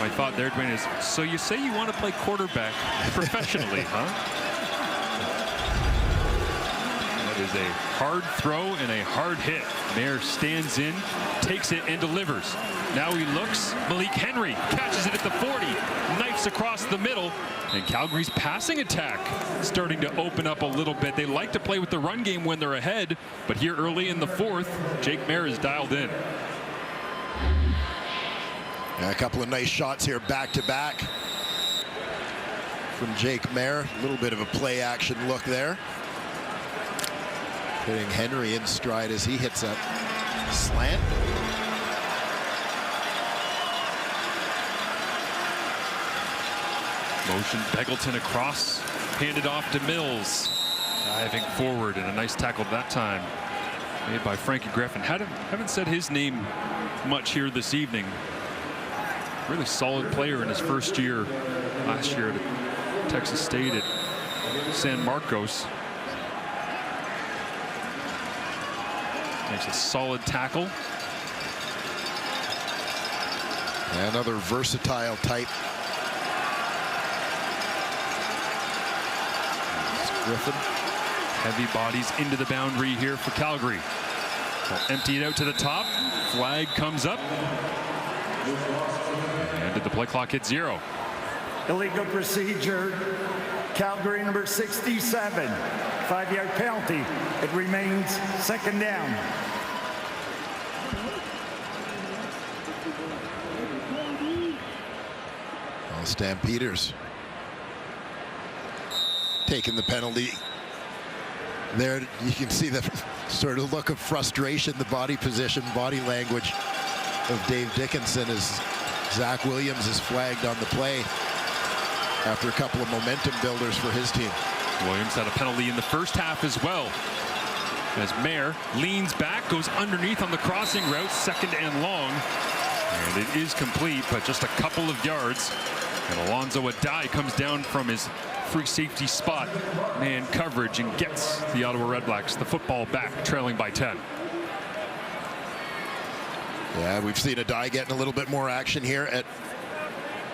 My thought there, Dwayne, is so you say you want to play quarterback professionally, huh? That is a hard throw and a hard hit. Mayer stands in, takes it, and delivers. Now he looks. Malik Henry catches it at the 40, knifes across the middle, and Calgary's passing attack starting to open up a little bit. They like to play with the run game when they're ahead, but here early in the 4th, Jake Mayer is dialed in. Yeah, a couple of nice shots here back to back from Jake Mayer. A little bit of a play action look there. Putting Henry in stride as he hits that slant. Motion Beggleton across, handed off to Mills. Diving forward, and a nice tackle that time made by Frankie Griffin. Haven't said his name much here this evening. Really solid player in his first year last year at Texas State at San Marcos. Makes a solid tackle. Another versatile type. Griffin. Heavy bodies into the boundary here for Calgary. They'll empty it out to the top. Flag comes up. And did the play clock hit 0? Illegal procedure. Calgary number 67. 5-yard penalty. It remains second down. Well, Stampeders taking the penalty. There you can see the sort of look of frustration, the body position, body language of Dave Dickinson as Zach Williams is flagged on the play after a couple of momentum builders for his team. Williams had a penalty in the first half as well, as Mayer leans back, goes underneath on the crossing route, 2nd and long, and it is complete, but just a couple of yards. And Alonzo Adai comes down from his free safety spot, man coverage, and gets the Ottawa REDBLACKS the football back, trailing by 10. Yeah, we've seen Adai getting a little bit more action here at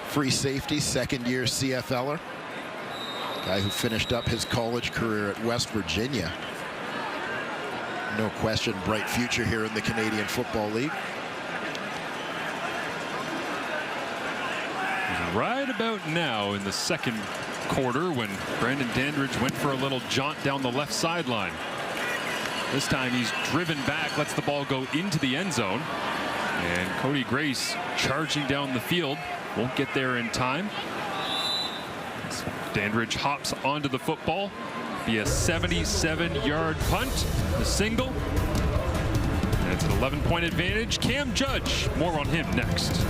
free safety, second-year CFLer. Guy who finished up his college career at West Virginia. No question, bright future here in the Canadian Football League. Right about now in the second quarter when Brandon Dandridge went for a little jaunt down the left sideline. This time he's driven back, lets the ball go into the end zone. And Cody Grace charging down the field. Won't get there in time. Dandridge hops onto the football. Be a 77-yard punt. The single. And it's an 11-point advantage. Cam Judge, more on him next.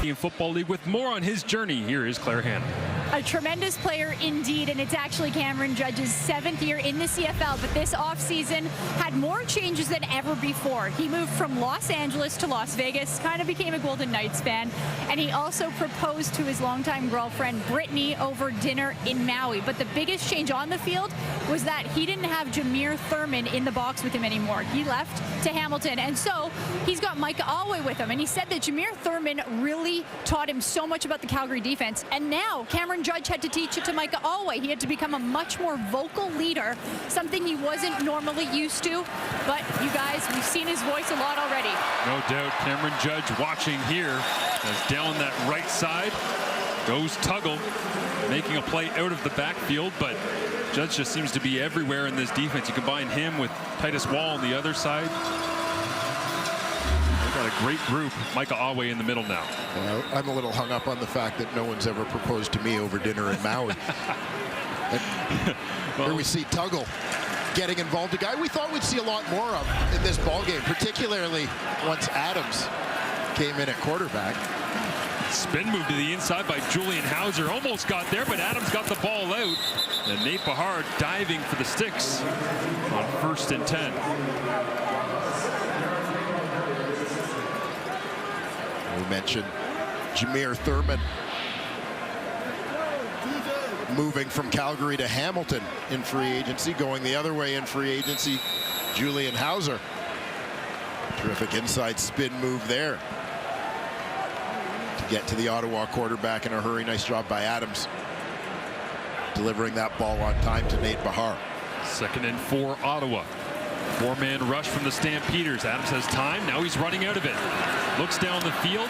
In Football League with more on his journey. Here is Claire Hanna. A tremendous player indeed, and it's actually Cameron Judge's 7th year in the CFL, but this offseason had more changes than ever before. He moved from Los Angeles to Las Vegas, kind of became a Golden Knights fan, and he also proposed to his longtime girlfriend, Brittany, over dinner in Maui. But the biggest change on the field was that he didn't have Jameer Thurman in the box with him anymore. He left to Hamilton, and so he's got Micah Alway with him, and he said that Jameer Thurman really taught him so much about the Calgary defense, and now Cameron Judge had to teach it to Micah Alway. He had to become a much more vocal leader, something he wasn't normally used to. But you guys, we've seen his voice a lot already. No doubt. Cameron Judge watching here as down that right side goes Tuggle, making a play out of the backfield, but Judge just seems to be everywhere in this defense. You combine him with Titus Wall on the other side. Got a great group. Micah Alway in the middle now. Well, I'm a little hung up on the fact that no one's ever proposed to me over dinner in Maui. Well, here we see Tuggle getting involved, a guy we thought we'd see a lot more of in this ballgame, particularly once Adams came in at quarterback. Spin move to the inside by Julian Hauser. Almost got there, but Adams got the ball out. And Nate Bahar diving for the sticks on 1st and 10. We mentioned Jameer Thurman moving from Calgary to Hamilton in free agency, going the other way in free agency, Julian Hauser. Terrific inside spin move there to get to the Ottawa quarterback in a hurry. Nice job by Adams delivering that ball on time to Nate Bahar. 2nd and 4 Ottawa. 4-man rush from the Stampeders. Adams has time. Now he's running out of it. Looks down the field.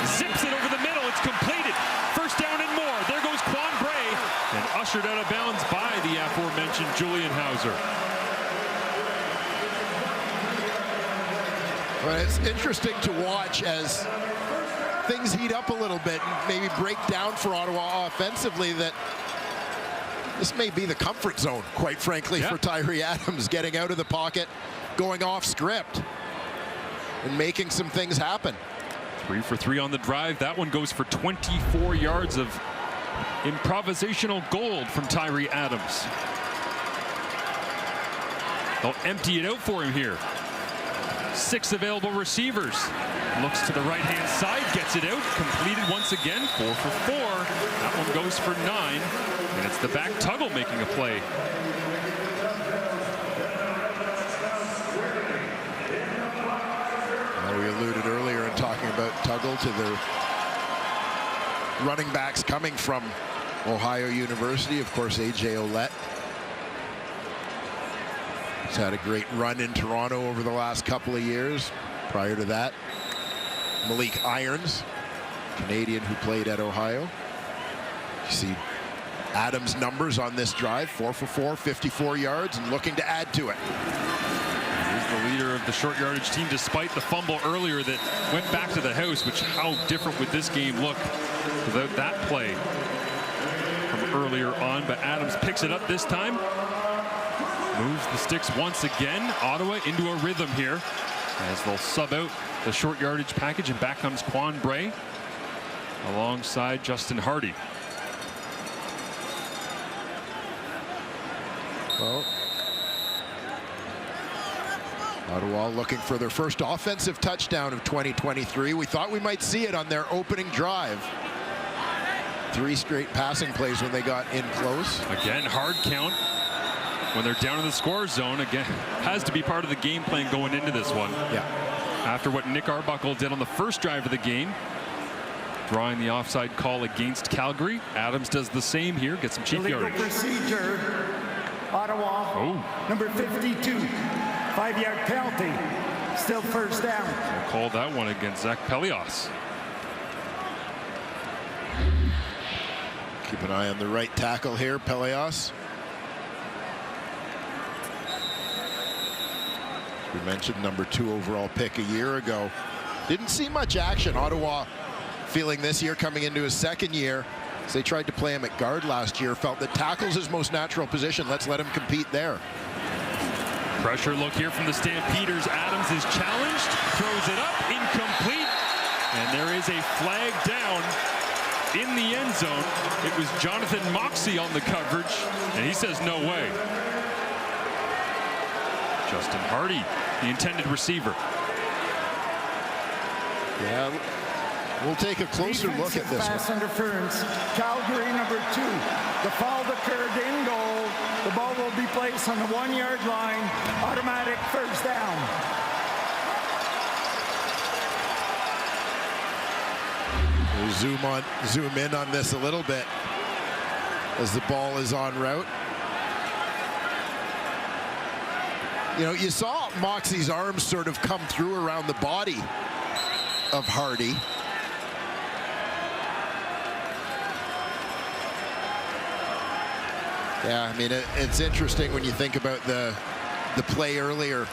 Zips it over the middle. It's completed. 1st down and more. There goes Quan Bray. And ushered out of bounds by the aforementioned Julian Hauser. Well, it's interesting to watch as things heat up a little bit and maybe break down for Ottawa offensively, that this may be the comfort zone, quite frankly, for Tyree Adams, getting out of the pocket, going off script, and making some things happen. 3 for 3 on the drive. That one goes for 24 yards of improvisational gold from Tyree Adams. They'll empty it out for him here. 6 available receivers. Looks to the right-hand side, gets it out, completed once again, 4 for 4. That one goes for 9, and it's the back Tuggle making a play. Well, we alluded earlier in talking about Tuggle to the running backs coming from Ohio University. Of course, A.J. Ouellette. He's had a great run in Toronto over the last couple of years. Prior to that, Malik Irons, Canadian who played at Ohio. You see Adams' numbers on this drive, 4 for 4, 54 yards, and looking to add to it. He's the leader of the short yardage team, despite the fumble earlier that went back to the house, which how different would this game look without that play from earlier on. But Adams picks it up this time. Moves the sticks once again. Ottawa into a rhythm here as they'll sub out the short yardage package, and back comes Quan Bray alongside Justin Hardy. Well, Ottawa looking for their first offensive touchdown of 2023. We thought we might see it on their opening drive. 3 straight passing plays when they got in close. Again, hard count when they're down in the score zone. Again, has to be part of the game plan going into this one. Yeah. after what Nick Arbuckle did on the first drive of the game, drawing the offside call against Calgary. Adams does the same here, gets some cheap Illegal yardage. procedure. Ottawa, Oh. number 52, 5-yard penalty. Still first down. We'll call that one against Zach Pelios. Keep an eye on the right tackle here, Pelios. We mentioned number 2 overall pick a year ago. Didn't see much action. Ottawa feeling this year coming into his second year. As they tried to play him at guard last year, felt that tackle's his most natural position. Let's let him compete there. Pressure look here from the Stampeders. Adams is challenged, throws it up, incomplete, and there is a flag down in the end zone. It was Jonathan Moxey on the coverage, and he says no way. Justin Hardy, the intended receiver. Yeah, we'll take a closer look at this Pass one. interference. Calgary, number 2. The foul occurred in goal. The ball will be placed on the 1-yard line. Automatic first down. We'll zoom in on this a little bit as the ball is en route. You know, you saw Moxey's arms sort of come through around the body of Hardy. Yeah, I mean, it's interesting when you think about the play earlier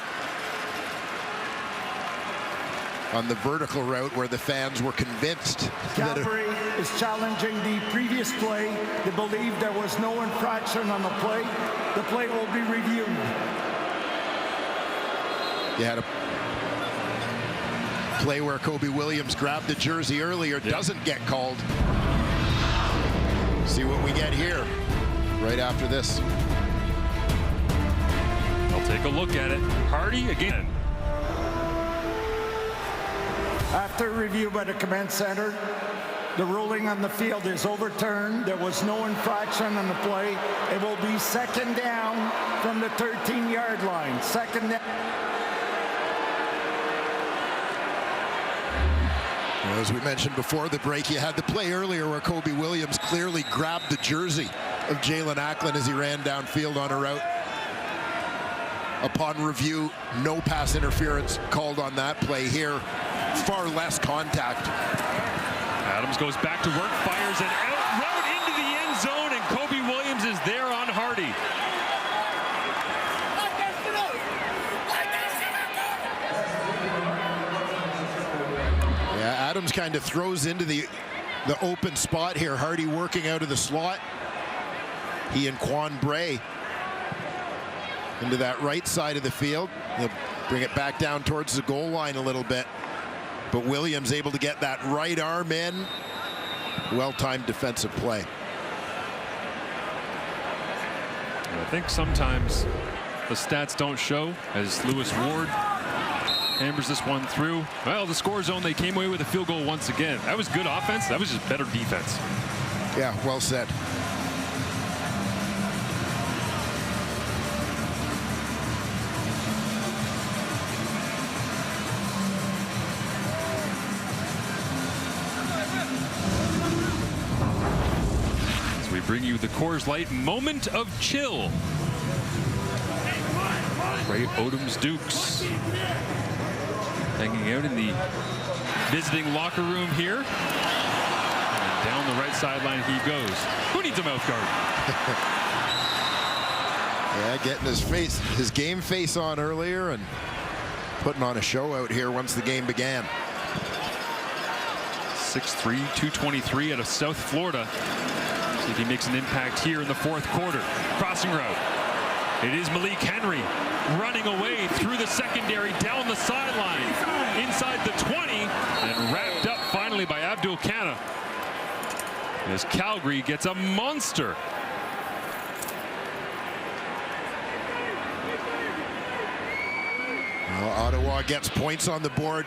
on the vertical route where the fans were convinced that Calgary is challenging the previous play. They believe there was no infraction on the play. The play will be reviewed. you had a play where Kobe Williams grabbed the jersey earlier, doesn't get called. See what we get here right after this. I'll take a look at it. Hardy again. After review by the command center, the ruling on the field is overturned. There was no infraction on the play. It will be second down from the 13-yard line. Second down. As we mentioned before the break, you had the play earlier where Kobe Williams clearly grabbed the jersey of Jalen Acklin as he ran downfield on a route. Upon review, no pass interference called on that play here. Far less contact. Adams goes back to work, fires an out route into the end zone, and Kobe Williams is there on Hardy. Yeah, Adams kind of throws into the open spot here. Hardy working out of the slot. He and Quan Bray into that right side of the field. He'll bring it back down towards the goal line a little bit. But Williams able to get that right arm in. Well-timed defensive play. I think sometimes the stats don't show as Lewis Ward hammers this one through. Well, the score zone, they came away with a field goal once again. That was good offense. That was just better defense. Yeah, well said. Bring you the Coors Light moment of chill. Ray Odom's Dukes hanging out in the visiting locker room here. And down the right sideline he goes. Who needs a mouth guard? Yeah, getting his game face on earlier and putting on a show out here once the game began. 6'3", 223 out of South Florida. See if he makes an impact here in the fourth quarter. Crossing route. It is Malik Henry running away through the secondary, down the sideline, inside the 20, and wrapped up finally by Abdul Kana. As Calgary gets a monster. Well, Ottawa gets points on the board.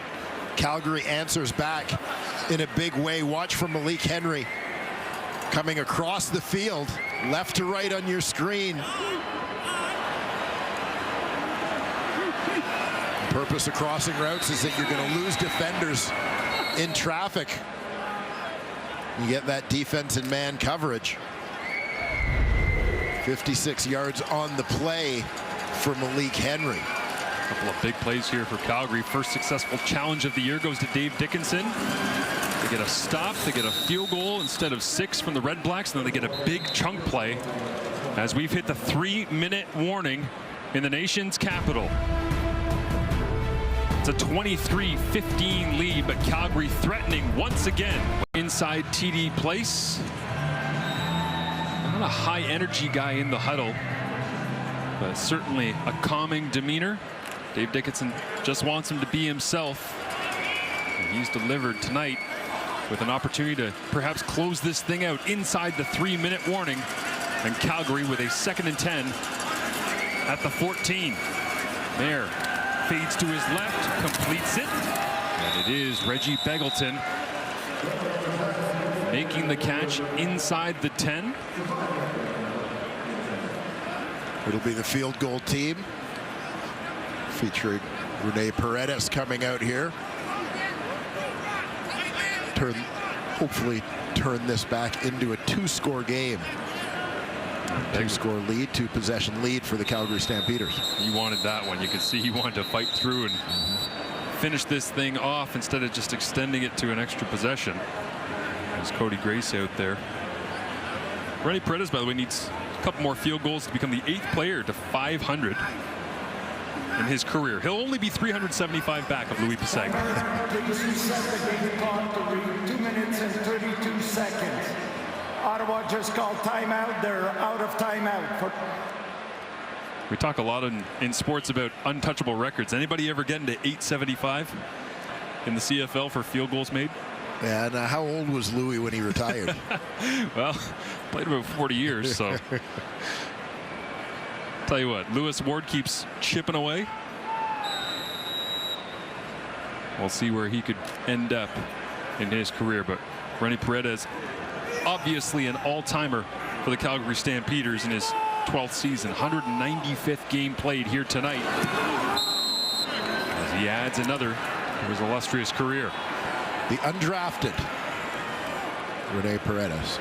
Calgary answers back in a big way. Watch for Malik Henry coming across the field, left to right on your screen. Purpose of crossing routes is that you're going to lose defenders in traffic. You get that defense in man coverage. 56 yards on the play for Malik Henry. A couple of big plays here for Calgary. First successful challenge of the year goes to Dave Dickinson. They get a stop, they get a field goal instead of 6 from the Red Blacks, and then they get a big chunk play as we've hit the 3-minute warning in the nation's capital. It's a 23-15 lead, but Calgary threatening once again. Inside TD Place. Not a high energy guy in the huddle, but certainly a calming demeanor. Dave Dickinson just wants him to be himself. And he's delivered tonight with an opportunity to perhaps close this thing out inside the 3-minute warning. And Calgary with a 2nd and 10 at the 14. Mayer fades to his left, completes it. And it is Reggie Begelton making the catch inside the 10. It'll be the field goal team featuring Rene Paredes coming out here. Hopefully turn this back into a 2-score game. 2-score lead, 2-possession lead for the Calgary Stampeders. He wanted that one. You could see he wanted to fight through and finish this thing off instead of just extending it to an extra possession. There's Cody Grace out there. Rene Paredes, by the way, needs a couple more field goals to become the 8th player to 500 in his career. He'll only be 375 back of Louis Passaga. Please reset the game clock to read 2 minutes and 32 seconds. Ottawa just called timeout. They're out of timeout. We talk a lot in sports about untouchable records. Anybody ever get into 875 in the CFL for field goals made? And how old was Louis when he retired? Well, played about 40 years, so. Tell you what, Lewis Ward keeps chipping away. We'll see where he could end up in his career, but Rene Paredes, obviously an all-timer for the Calgary Stampeders in his 12th season. 195th game played here tonight as he adds another to his illustrious career. The undrafted Rene Paredes.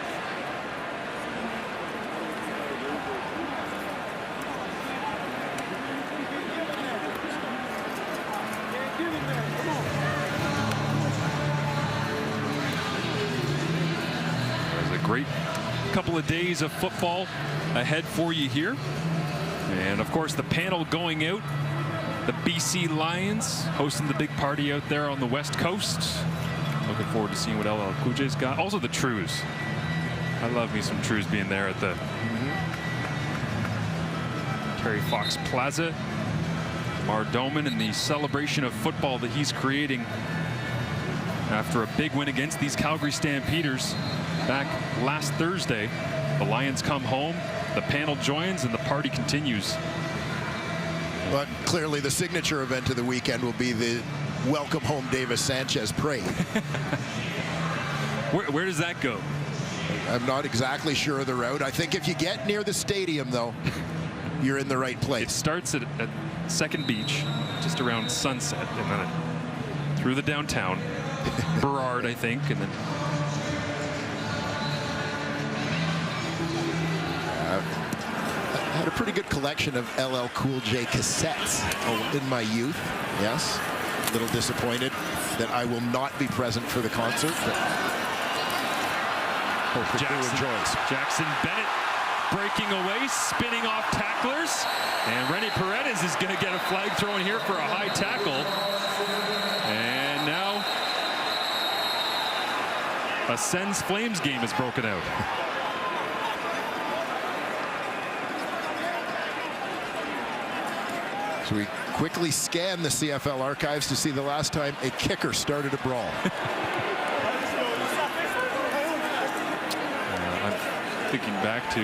Great couple of days of football ahead for you here. And of course the panel going out, the BC Lions hosting the big party out there on the West Coast. Looking forward to seeing what LL Cool J's got. Also the Trews. I love me some Trews being there at the Terry Fox Plaza. Mar Doman and the celebration of football that he's creating after a big win against these Calgary Stampeders back last Thursday. The Lions come home, the panel joins, and the party continues. But clearly the signature event of the weekend will be the welcome home Davis Sanchez parade. Where does that go? I'm not exactly sure of the route. I think if you get near the stadium, though, you're in the right place. It starts at Second Beach, just around sunset, and then through the downtown. Burrard, I think, and then I had a pretty good collection of LL Cool J cassettes in my youth. Yes, a little disappointed that I will not be present for the concert, but hope that you enjoys. Jackson Bennett breaking away, spinning off tacklers, and Rene Paredes is going to get a flag thrown here for a high tackle. And now a Sens Flames game has broken out. So we quickly scan the CFL archives to see the last time a kicker started a brawl. I'm thinking back to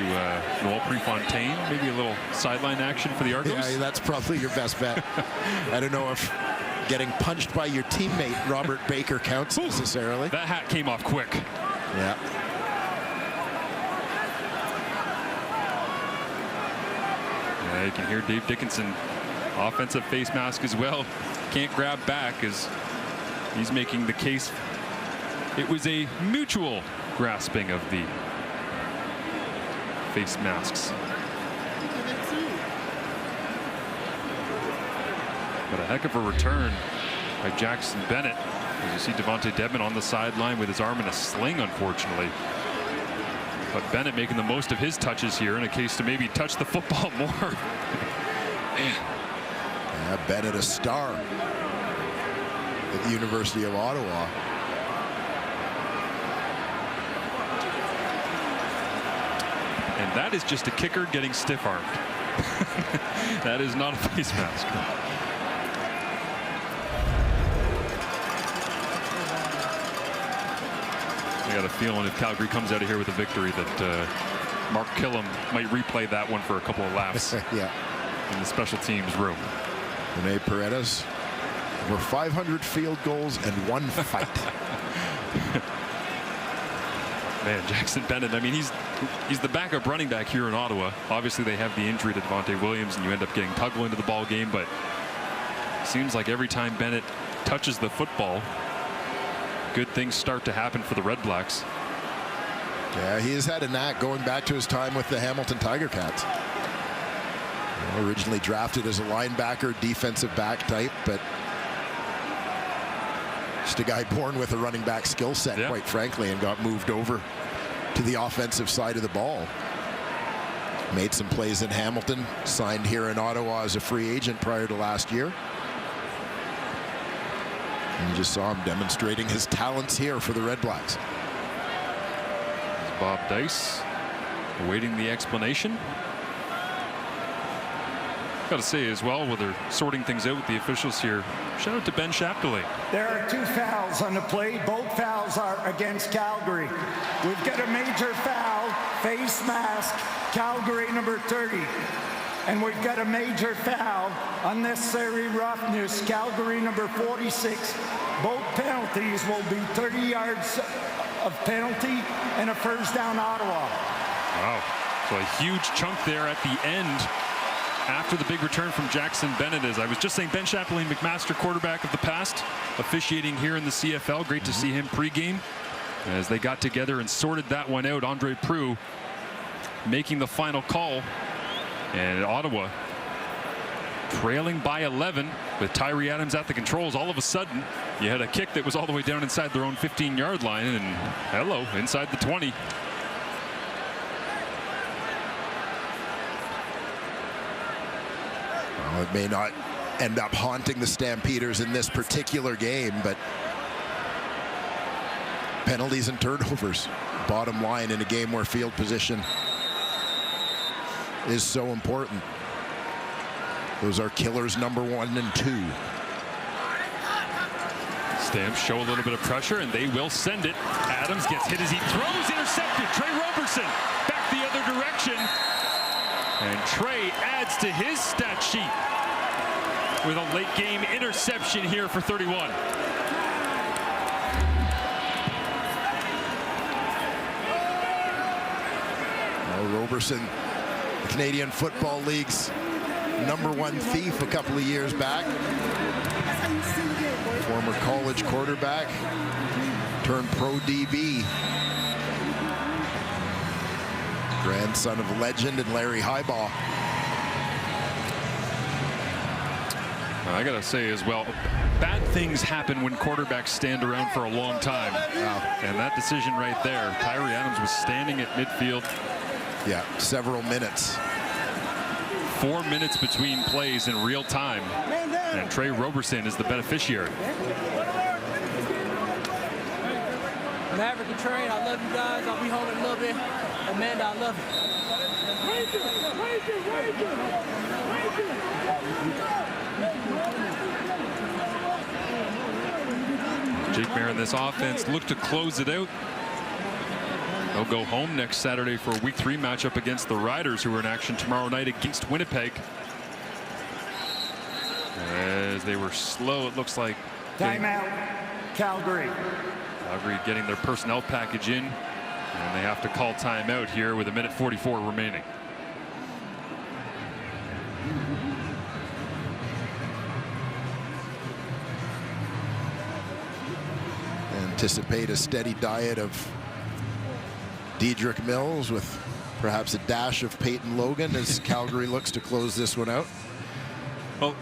Noel Prefontaine, maybe a little sideline action for the Argos. Yeah, that's probably your best bet. I don't know if getting punched by your teammate Robert Baker counts necessarily. That hat came off quick. Yeah. You can hear Dave Dickinson offensive face mask as well. Can't grab back as he's making the case. It was a mutual grasping of the face masks. But a heck of a return by Jackson Bennett. As you see Devontae Dedmon on the sideline with his arm in a sling, unfortunately. But Bennett making the most of his touches here in a case to maybe touch the football more. Man. Yeah, Bennett, a star at the University of Ottawa. And that is just a kicker getting stiff-armed. That is not a face mask. I got a feeling if Calgary comes out of here with a victory that Mark Killam might replay that one for a couple of laps. Yeah. In the special teams room. Rene Paredes, over 500 field goals and 1 fight. Man, Jackson Bennett, I mean, he's the backup running back here in Ottawa. Obviously, they have the injury to Devontae Williams, and you end up getting Tuggle into the ball game, but it seems like every time Bennett touches the football, good things start to happen for the Red Blacks. Yeah, he has had a knack going back to his time with the Hamilton Tiger Cats. Originally drafted as a linebacker, defensive back type, but just a guy born with a running back skill set, quite frankly, and got moved over to the offensive side of the ball. Made some plays in Hamilton, signed here in Ottawa as a free agent prior to last year. And you just saw him demonstrating his talents here for the Red Blacks. Bob Dice awaiting the explanation. Got to say as well, while they're sorting things out with the officials here, shout out to Ben Chapdelaine. There are 2 fouls on the play. Both fouls are against Calgary. We've got a major foul, face mask, Calgary number 30. And we've got a major foul, unnecessary roughness, Calgary number 46. Both penalties will be 30 yards of penalty and a first down Ottawa. Wow. So a huge chunk there at the end after the big return from Jackson Bennett. As I was just saying, Ben Chapdelaine, McMaster quarterback of the past, officiating here in the CFL. Great to see him pregame as they got together and sorted that one out. Andre Proulx making the final call. And Ottawa trailing by 11 with Tyree Adams at the controls. All of a sudden, you had a kick that was all the way down inside their own 15-yard line, and hello, inside the 20. Well, it may not end up haunting the Stampeders in this particular game, but penalties and turnovers, bottom line in a game where field position is so important. Those are killers number 1 and 2. Stamps show a little bit of pressure, and they will send it. Adams gets hit as he throws, intercepted. Trey Roberson back the other direction. And Trey adds to his stat sheet with a late game interception here for 31. Well, Roberson, the Canadian Football League's #1 thief a couple of years back. Former college quarterback turned pro DB. Grandson of legend and Larry Highball. I gotta say as well, bad things happen when quarterbacks stand around for a long time. And that decision right there, Tyree Adams was standing at midfield. Yeah, several minutes. 4 minutes between plays in real time. And Trey Roberson is the beneficiary. Maverick and Trey, I love you guys. I'll be home in a little bit. Amanda, I love you. Jake Mayer in this offense look to close it out. They'll go home next Saturday for a Week 3 matchup against the Riders, who are in action tomorrow night against Winnipeg. As they were slow, it looks like. Timeout, Calgary. Calgary getting their personnel package in, and they have to call timeout here with 1:44 remaining. Anticipate a steady diet of Dedrick Mills with perhaps a dash of Peyton Logan as Calgary looks to close this one out. Well,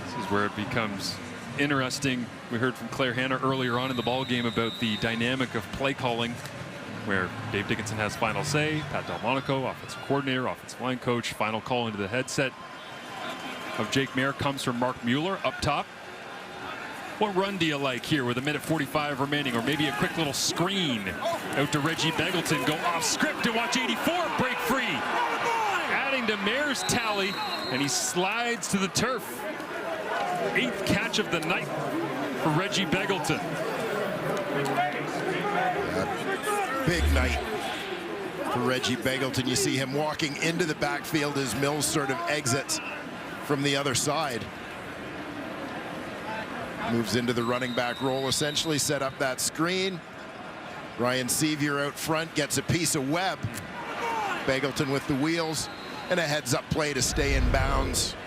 this is where it becomes interesting. We heard from Claire Hanna earlier on in the ball game about the dynamic of play calling, where Dave Dickinson has final say, Pat Delmonico, offensive coordinator, offensive line coach, final call into the headset of Jake Maier comes from Mark Mueller up top. What run do you like here with 1:45 remaining, or maybe a quick little screen out to Reggie Begelton, go off script and watch 84 break free, adding to Maier's tally, and he slides to the turf. 8th catch of the night for Reggie Begelton. Big night for Reggie Begelton. You see him walking into the backfield as Mills sort of exits from the other side. Moves into the running back role, essentially set up that screen. Ryan Sevier out front gets a piece of web. Begelton with the wheels and a heads-up play to stay in bounds.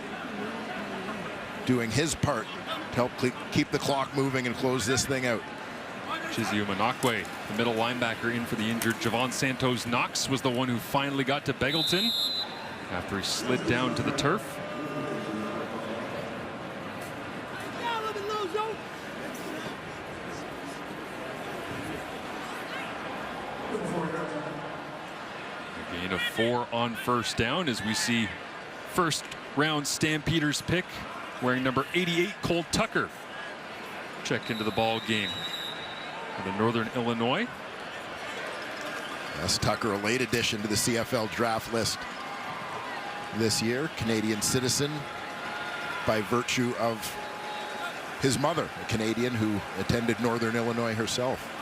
Doing his part to help keep the clock moving and close this thing out. Chiziuma Nakwe, the middle linebacker, in for the injured Javon Santos Knox, was the one who finally got to Begelton after he slid down to the turf. A gain of 4 on first down as we see first round Stampeders pick wearing number 88, Cole Tucker, check into the ball game for the Northern Illinois. That's Tucker, a late addition to the CFL draft list this year. Canadian citizen by virtue of his mother, a Canadian who attended Northern Illinois herself.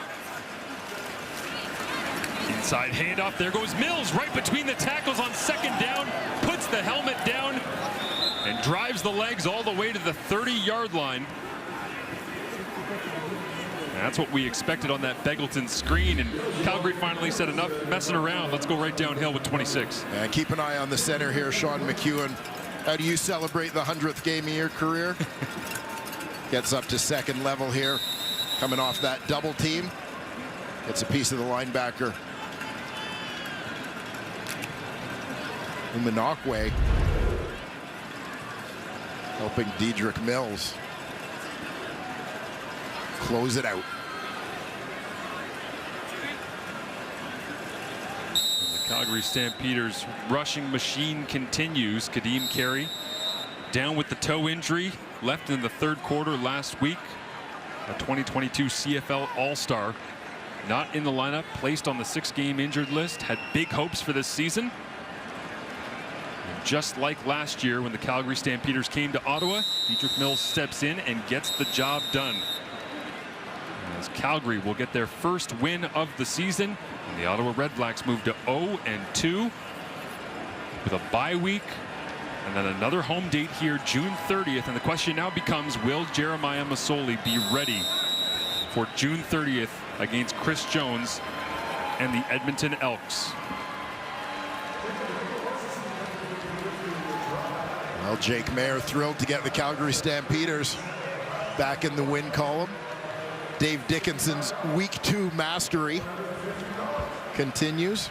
Inside handoff, there goes Mills right between the tackles on second down, puts the helmet down and drives the legs all the way to the 30-yard line. That's what we expected on that Begelton screen, and Calgary finally said enough messing around. Let's go right downhill with 26. And keep an eye on the center here, Sean McEwen. How do you celebrate the 100th game of your career? Gets up to second level here, coming off that double team. Gets a piece of the linebacker. Umanakwe helping Dedrick Mills close it out. And the Calgary Stampeders rushing machine continues. Kadeem Carey down with the toe injury, left in the third quarter last week. A 2022 CFL All-Star, not in the lineup, placed on the 6-game injured list, had big hopes for this season. And just like last year when the Calgary Stampeders came to Ottawa, Dedrick Mills steps in and gets the job done. As Calgary will get their first win of the season, and the Ottawa REDBLACKS move to 0-2 with a bye week and then another home date here June 30th. And the question now becomes, will Jeremiah Masoli be ready for June 30th against Chris Jones and the Edmonton Elks? Well, Jake Maier thrilled to get the Calgary Stampeders back in the win column. Dave Dickinson's week 2 mastery continues.